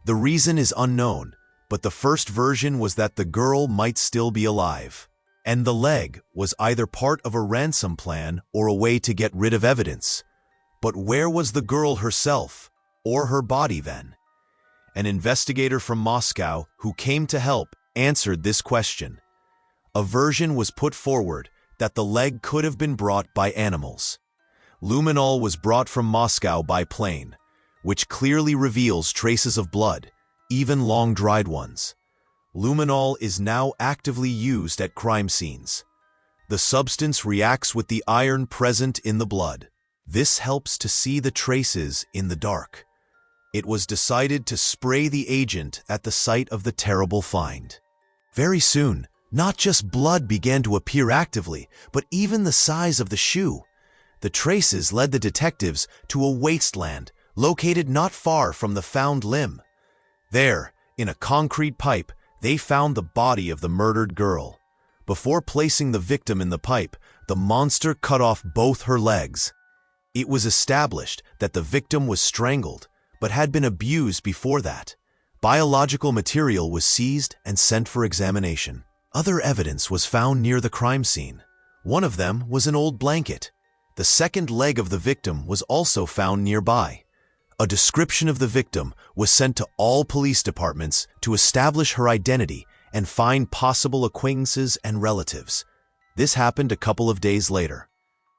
The reason is unknown, but the first version was that the girl might still be alive, and the leg was either part of a ransom plan or a way to get rid of evidence. But where was the girl herself, or her body then? An investigator from Moscow who came to help answered this question. A version was put forward that the leg could have been brought by animals. Luminol was brought from Moscow by plane, which clearly reveals traces of blood, even long-dried ones. Luminol is now actively used at crime scenes. The substance reacts with the iron present in the blood. This helps to see the traces in the dark. It was decided to spray the agent at the site of the terrible find. Very soon, not just blood began to appear actively, but even the size of the shoe. The traces led the detectives to a wasteland located not far from the found limb. There, in a concrete pipe, they found the body of the murdered girl. Before placing the victim in the pipe, the monster cut off both her legs. It was established that the victim was strangled, but had been abused before that. Biological material was seized and sent for examination. Other evidence was found near the crime scene. One of them was an old blanket. The second leg of the victim was also found nearby. A description of the victim was sent to all police departments to establish her identity and find possible acquaintances and relatives. This happened a couple of days later.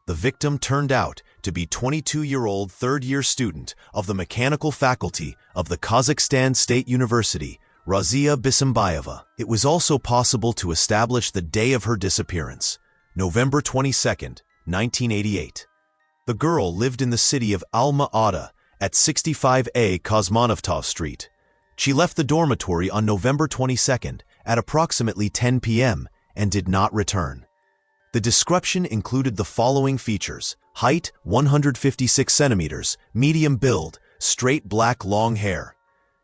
The victim turned out to be 22-year-old third-year student of the mechanical faculty of the Kazakhstan State University, Razia Bisimbayeva. It was also possible to establish the day of her disappearance, November 22, 1988. The girl lived in the city of Alma-Ata at 65A Kosmonovtov Street. She left the dormitory on November 22nd at approximately 10 p.m. and did not return. The description included the following features: height 156 centimeters, medium build, straight black long hair.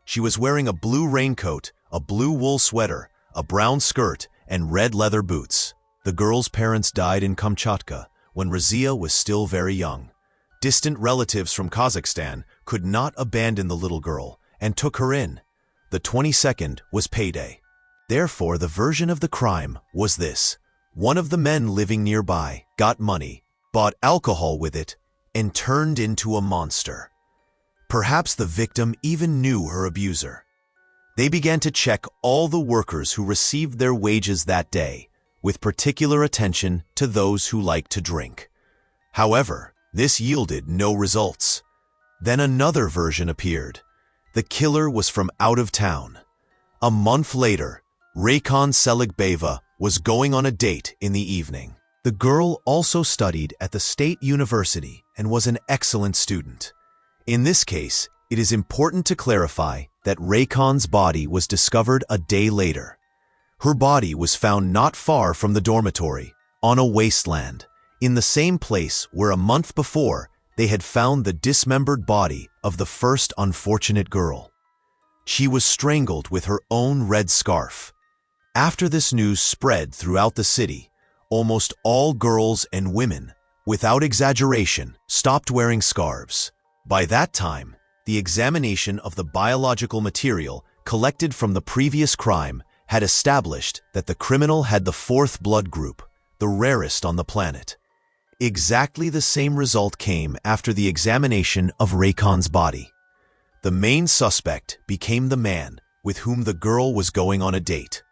She was wearing a blue raincoat, a blue wool sweater, a brown skirt, and red leather boots. The girl's parents died in Kamchatka when Razia was still very young. Distant relatives from Kazakhstan could not abandon the little girl and took her in. The 22nd was payday. Therefore, the version of the crime was this: one of the men living nearby got money, bought alcohol with it, and turned into a monster. Perhaps the victim even knew her abuser. They began to check all the workers who received their wages that day, with particular attention to those who liked to drink. However, this yielded no results. Then another version appeared. The killer was from out of town. A month later, Raykon Seligbeva was going on a date in the evening. The girl also studied at the State University and was an excellent student. In this case, it is important to clarify that Raykon's body was discovered a day later. Her body was found not far from the dormitory, on a wasteland, in the same place where a month before they had found the dismembered body of the first unfortunate girl. She was strangled with her own red scarf. After this news spread throughout the city, almost all girls and women, without exaggeration, stopped wearing scarves. By that time, the examination of the biological material collected from the previous crime had established that the criminal had the fourth blood group, the rarest on the planet. Exactly the same result came after the examination of Raykon's body. The main suspect became the man with whom the girl was going on a date.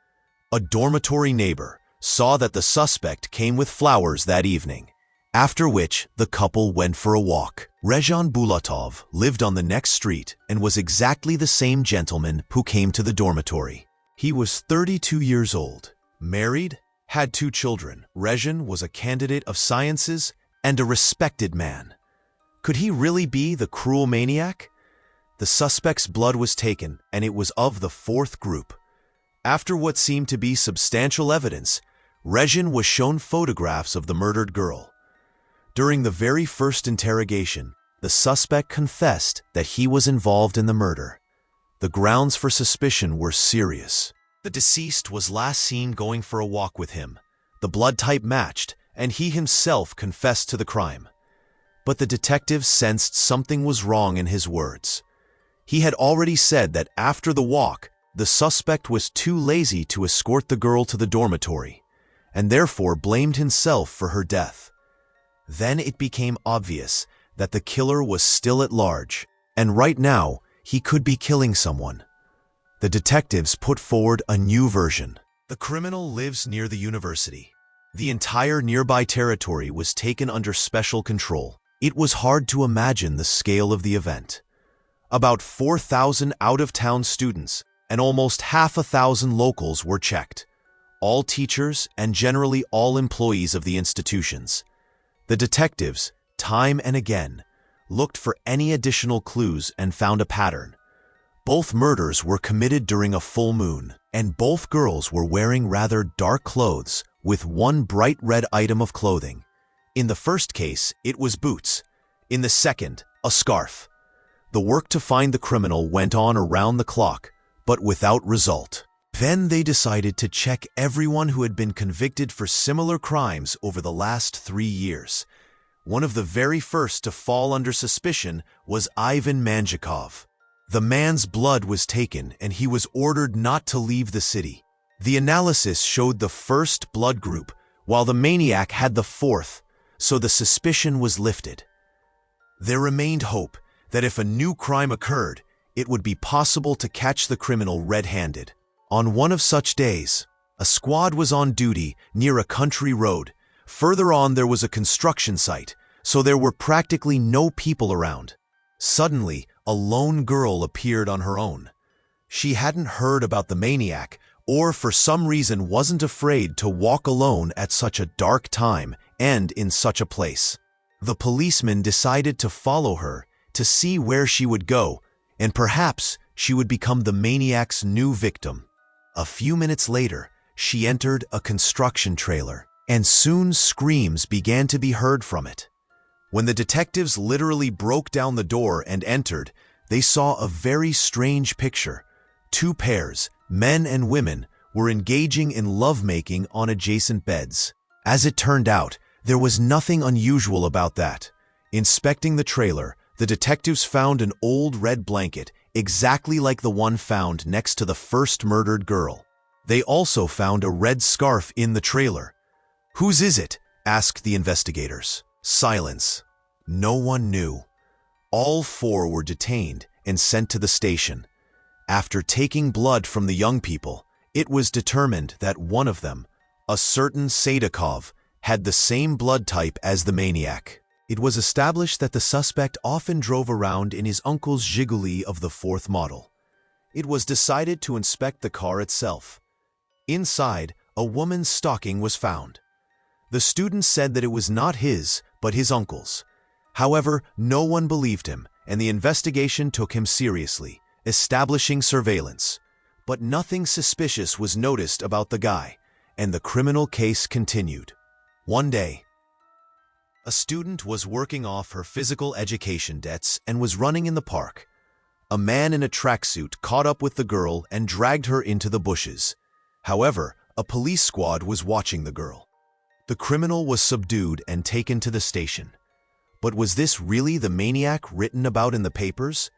A dormitory neighbor saw that the suspect came with flowers that evening, after which the couple went for a walk. Rezhan Bulatov lived on the next street and was exactly the same gentleman who came to the dormitory. He was 32 years old, married, had 2 children. Rezhan was a candidate of sciences and a respected man. Could he really be the cruel maniac? The suspect's blood was taken, and it was of the fourth group. After what seemed to be substantial evidence, Rezhan was shown photographs of the murdered girl. During the very first interrogation, the suspect confessed that he was involved in the murder. The grounds for suspicion were serious. The deceased was last seen going for a walk with him. The blood type matched, and he himself confessed to the crime. But the detectives sensed something was wrong in his words. He had already said that after the walk, the suspect was too lazy to escort the girl to the dormitory, and therefore blamed himself for her death. Then it became obvious that the killer was still at large, and right now, he could be killing someone. The detectives put forward a new version. The criminal lives near the university. The entire nearby territory was taken under special control. It was hard to imagine the scale of the event. About 4,000 out-of-town students and almost 1,000 locals were checked. All teachers and generally all employees of the institutions. The detectives, time and again, looked for any additional clues and found a pattern. Both murders were committed during a full moon, and both girls were wearing rather dark clothes with one bright red item of clothing. In the first case, it was boots. In the second, a scarf. The work to find the criminal went on around the clock, but without result. Then they decided to check everyone who had been convicted for similar crimes over the last 3 years. One of the very first to fall under suspicion was Ivan Manjakov. The man's blood was taken and he was ordered not to leave the city. The analysis showed the first blood group, while the maniac had the fourth, so the suspicion was lifted. There remained hope that if a new crime occurred, it would be possible to catch the criminal red-handed. On one of such days, a squad was on duty near a country road. Further on there was a construction site, so there were practically no people around. Suddenly, a lone girl appeared on her own. She hadn't heard about the maniac, or for some reason wasn't afraid to walk alone at such a dark time and in such a place. The policeman decided to follow her to see where she would go, and perhaps she would become the maniac's new victim. A few minutes later, she entered a construction trailer, and soon screams began to be heard from it. When the detectives literally broke down the door and entered, they saw a very strange picture. 2 pairs, men and women, were engaging in lovemaking on adjacent beds. As it turned out, there was nothing unusual about that. Inspecting the trailer, the detectives found an old red blanket, exactly like the one found next to the first murdered girl. They also found a red scarf in the trailer. "Whose is it?" asked the investigators. Silence. No one knew. All 4 were detained and sent to the station. After taking blood from the young people, it was determined that one of them, a certain Sadakov, had the same blood type as the maniac. It was established that the suspect often drove around in his uncle's Zhiguli of the 4th model. It was decided to inspect the car itself. Inside, a woman's stocking was found. The student said that it was not his, but his uncle's. However, no one believed him, and the investigation took him seriously, establishing surveillance. But nothing suspicious was noticed about the guy, and the criminal case continued. One day, a student was working off her physical education debts and was running in the park. A man in a tracksuit caught up with the girl and dragged her into the bushes. However, a police squad was watching the girl. The criminal was subdued and taken to the station. But was this really the maniac written about in the papers?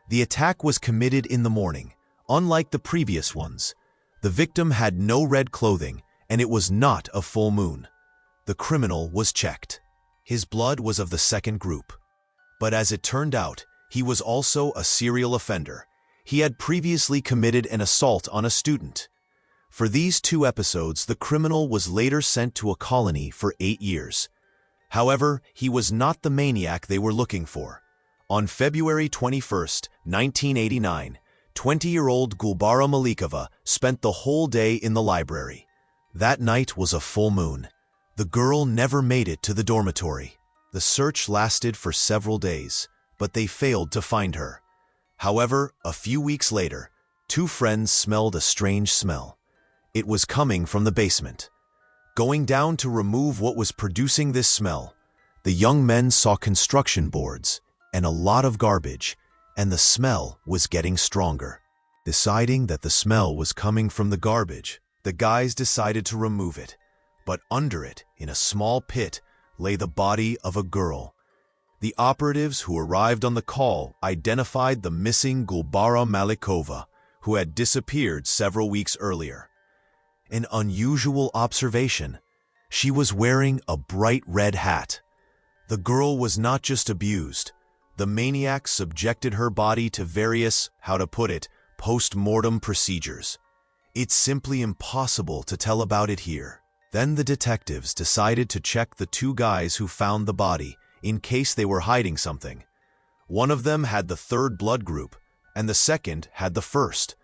The attack was committed in the morning. Unlike the previous ones, the victim had no red clothing, and it was not a full moon. The criminal was checked. His blood was of the second group. But as it turned out, he was also a serial offender. He had previously committed an assault on a student. For these 2 episodes, the criminal was later sent to a colony for 8 years. However, he was not the maniac they were looking for. On February 21, 1989, 20-year-old Gulbara Malikova spent the whole day in the library. That night was a full moon. The girl never made it to the dormitory. The search lasted for several days, but they failed to find her. However, a few weeks later, 2 friends smelled a strange smell. It was coming from the basement. Going down to remove what was producing this smell, the young men saw construction boards and a lot of garbage, and the smell was getting stronger. Deciding that the smell was coming from the garbage, the guys decided to remove it. But under it, in a small pit, lay the body of a girl. The operatives who arrived on the call identified the missing Gulbara Malikova, who had disappeared several weeks earlier. An unusual observation: she was wearing a bright red hat. The girl was not just abused. The maniac subjected her body to various, how to put it, post-mortem procedures. It's simply impossible to tell about it here. Then the detectives decided to check the 2 guys who found the body, in case they were hiding something. One of them had the 3rd blood group, and the second had the 1st.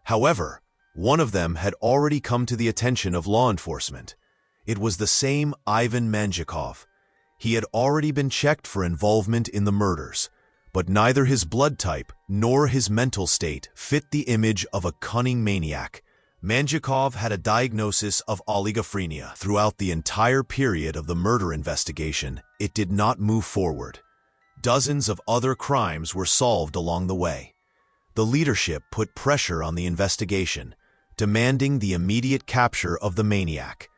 However, one of them had already come to the attention of law enforcement. It was the same Ivan Manjakov. He had already been checked for involvement in the murders, but neither his blood type nor his mental state fit the image of a cunning maniac. Manjakov had a diagnosis of oligophrenia. Throughout the entire period of the murder investigation, it did not move forward. Dozens of other crimes were solved along the way. The leadership put pressure on the investigation, demanding the immediate capture of the maniac.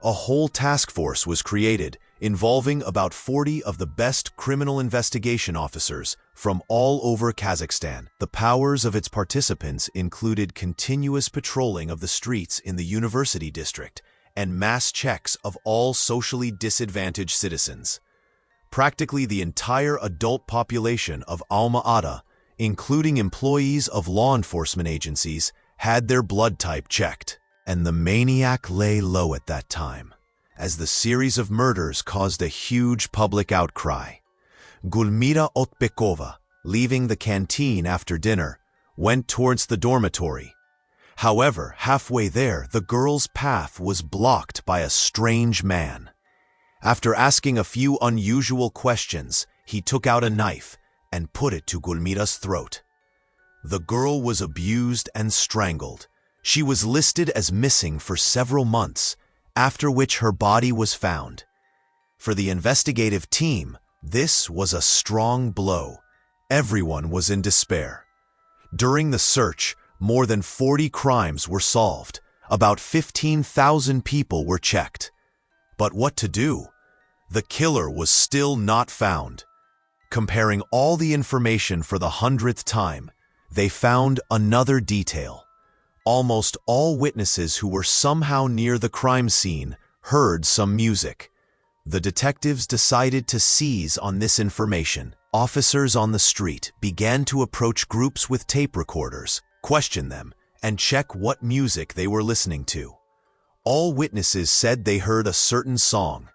A whole task force was created, involving about 40 of the best criminal investigation officers from all over Kazakhstan. The powers of its participants included continuous patrolling of the streets in the university district and mass checks of all socially disadvantaged citizens. Practically the entire adult population of Alma-Ata, including employees of law enforcement agencies, had their blood type checked. And the maniac lay low at that time, as the series of murders caused a huge public outcry. Gulmira Otbekova, leaving the canteen after dinner, went towards the dormitory. However, halfway there, the girl's path was blocked by a strange man. After asking a few unusual questions, he took out a knife and put it to Gulmira's throat. The girl was abused and strangled. She was listed as missing for several months, after which her body was found. For the investigative team, this was a strong blow. Everyone was in despair. During the search, more than 40 crimes were solved. About 15,000 people were checked. But what to do? The killer was still not found. Comparing all the information for the 100th time, they found another detail. Almost all witnesses who were somehow near the crime scene heard some music. The detectives decided to seize on this information. Officers on the street began to approach groups with tape recorders, question them, and check what music they were listening to. All witnesses said they heard a certain song.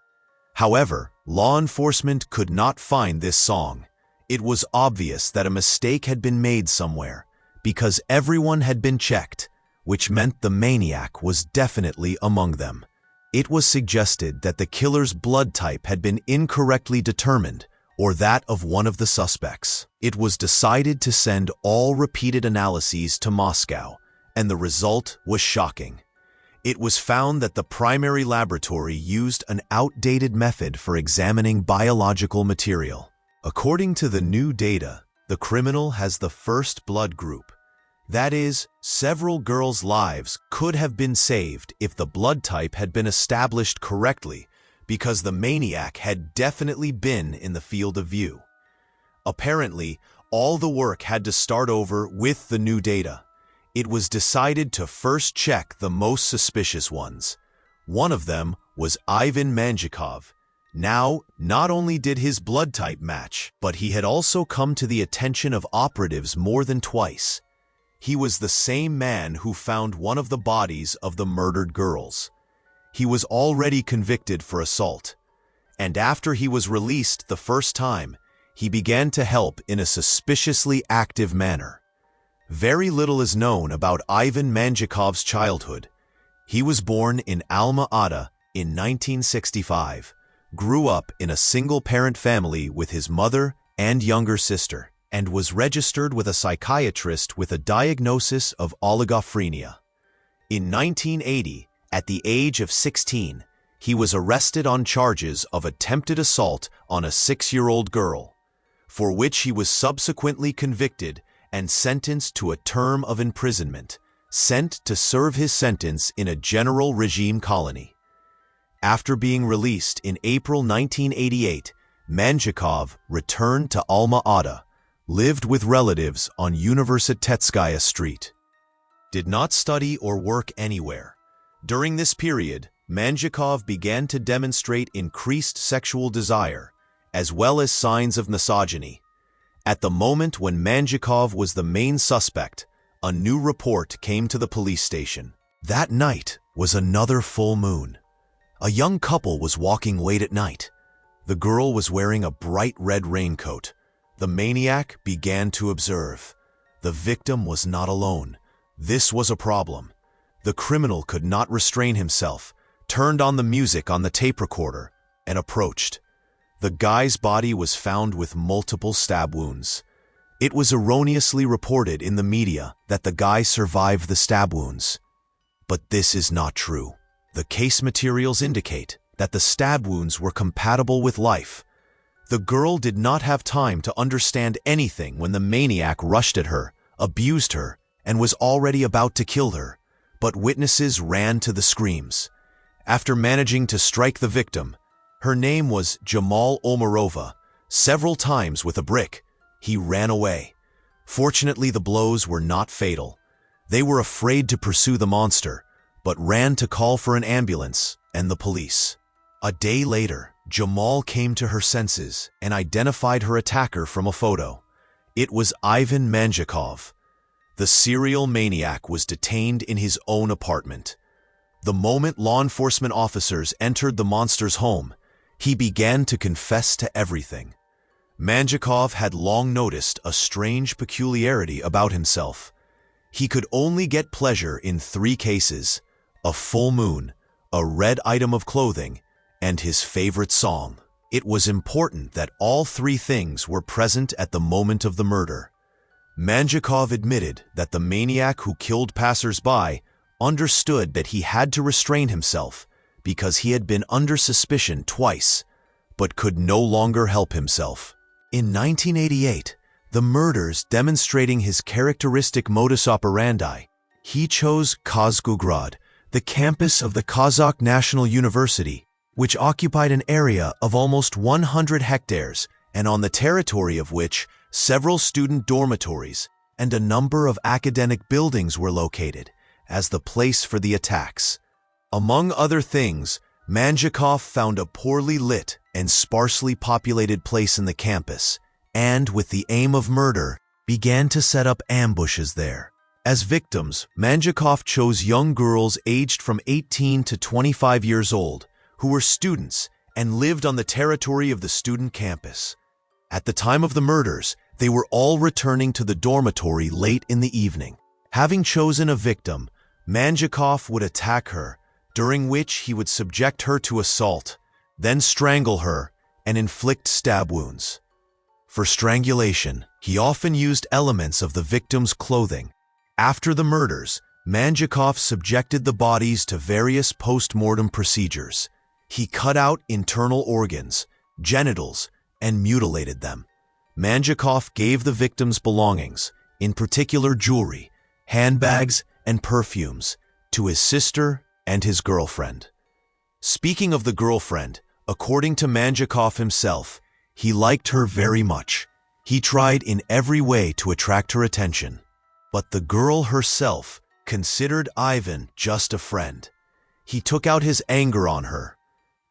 However, law enforcement could not find this song. It was obvious that a mistake had been made somewhere, because everyone had been checked, which meant the maniac was definitely among them. It was suggested that the killer's blood type had been incorrectly determined, or that of one of the suspects. It was decided to send all repeated analyses to Moscow, and the result was shocking. It was found that the primary laboratory used an outdated method for examining biological material. According to the new data, the criminal has the first blood group. That is, several girls' lives could have been saved if the blood type had been established correctly, because the maniac had definitely been in the field of view. Apparently, all the work had to start over with the new data. It was decided to first check the most suspicious ones. One of them was Ivan Manjakov. Now, not only did his blood type match, but he had also come to the attention of operatives more than twice. He was the same man who found one of the bodies of the murdered girls. He was already convicted for assault, and after he was released the first time, he began to help in a suspiciously active manner. Very little is known about Ivan Manjakov's childhood. He was born in Alma-Ata in 1965, grew up in a single-parent family with his mother and younger sister, and was registered with a psychiatrist with a diagnosis of oligophrenia. In 1980, at the age of 16, he was arrested on charges of attempted assault on a 6-year-old girl, for which he was subsequently convicted and sentenced to a term of imprisonment, sent to serve his sentence in a general regime colony. After being released in April 1988, Manjakov returned to Alma-Ata, lived with relatives on Universitetskaya Street. Did not study or work anywhere. During this period, Manjakov began to demonstrate increased sexual desire, as well as signs of misogyny. At the moment when Manjakov was the main suspect, a new report came to the police station. That night was another full moon. A young couple was walking late at night. The girl was wearing a bright red raincoat. The maniac began to observe. The victim was not alone. This was a problem. The criminal could not restrain himself, turned on the music on the tape recorder, and approached. The guy's body was found with multiple stab wounds. It was erroneously reported in the media that the guy survived the stab wounds. But this is not true. The case materials indicate that the stab wounds were compatible with life. The girl did not have time to understand anything when the maniac rushed at her, abused her, and was already about to kill her, but witnesses ran to the screams. After managing to strike the victim, her name was Jamal Omarova, several times with a brick, he ran away. Fortunately, the blows were not fatal. They were afraid to pursue the monster, but ran to call for an ambulance and the police. A day later, Jamal came to her senses and identified her attacker from a photo. It was Ivan Manjakov. The serial maniac was detained in his own apartment. The moment law enforcement officers entered the monster's home, he began to confess to everything. Manjakov had long noticed a strange peculiarity about himself. He could only get pleasure in 3 cases: a full moon, a red item of clothing, and his favorite song. It was important that all 3 things were present at the moment of the murder. Manjakov admitted that the maniac who killed passers-by understood that he had to restrain himself because he had been under suspicion twice, but could no longer help himself. In 1988, the murders demonstrating his characteristic modus operandi, he chose Kazgograd, the campus of the Kazakh National University, which occupied an area of almost 100 hectares and on the territory of which several student dormitories and a number of academic buildings were located, as the place for the attacks. Among other things, Manjakov found a poorly lit and sparsely populated place in the campus, and with the aim of murder, began to set up ambushes there. As victims, Manjakov chose young girls aged from 18 to 25 years old, who were students and lived on the territory of the student campus. At the time of the murders, they were all returning to the dormitory late in the evening. Having chosen a victim, Manjakov would attack her, during which he would subject her to assault, then strangle her and inflict stab wounds. For strangulation, he often used elements of the victim's clothing. After the murders, Manjakov subjected the bodies to various post-mortem procedures. He cut out internal organs, genitals, and mutilated them. Manjakov gave the victims belongings, in particular jewelry, handbags, and perfumes, to his sister and his girlfriend. Speaking of the girlfriend, according to Manjakov himself, he liked her very much. He tried in every way to attract her attention. But the girl herself considered Ivan just a friend. He took out his anger on her.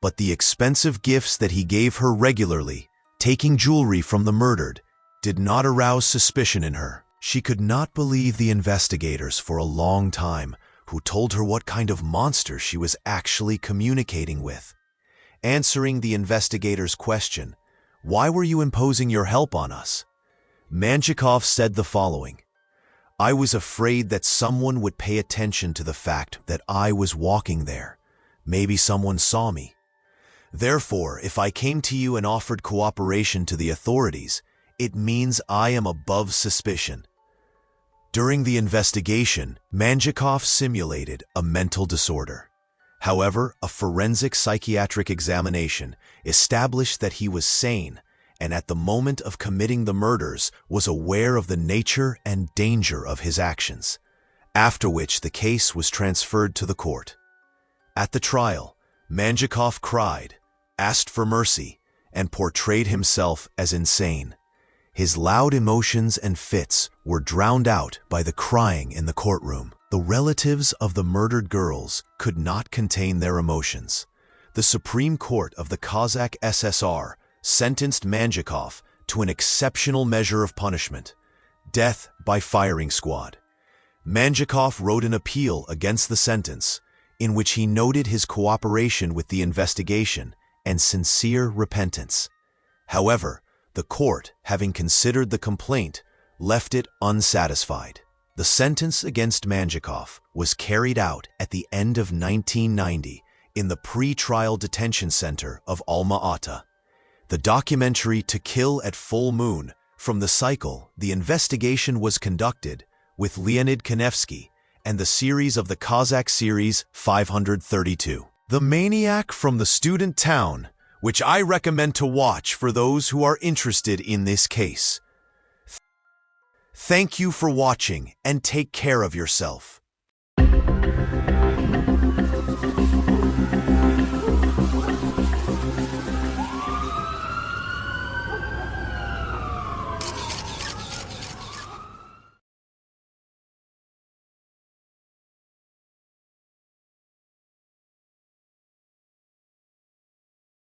But the expensive gifts that he gave her regularly, taking jewelry from the murdered, did not arouse suspicion in her. She could not believe the investigators for a long time, who told her what kind of monster she was actually communicating with. Answering the investigators' question, "Why were you imposing your help on us?" Manjakov said the following: "I was afraid that someone would pay attention to the fact that I was walking there. Maybe someone saw me. Therefore, if I came to you and offered cooperation to the authorities, it means I am above suspicion." During the investigation, Manjakov simulated a mental disorder. However, a forensic psychiatric examination established that he was sane and at the moment of committing the murders was aware of the nature and danger of his actions, after which the case was transferred to the court. At the trial, Manjakov cried, asked for mercy, and portrayed himself as insane. His loud emotions and fits were drowned out by the crying in the courtroom. The relatives of the murdered girls could not contain their emotions. The Supreme Court of the Kazakh SSR sentenced Manjakov to an exceptional measure of punishment: death by firing squad. Manjakov wrote an appeal against the sentence, in which he noted his cooperation with the investigation and sincere repentance. However, the court, having considered the complaint, left it unsatisfied. The sentence against Manjakov was carried out at the end of 1990 in the pre-trial detention center of Alma-Ata. The documentary To Kill at Full Moon, from the cycle The Investigation was conducted, with Leonid Kanevsky, and the series of the Kazakh series 532. The Maniac from the Student Town, which I recommend to watch for those who are interested in this case. Thank you for watching and take care of yourself.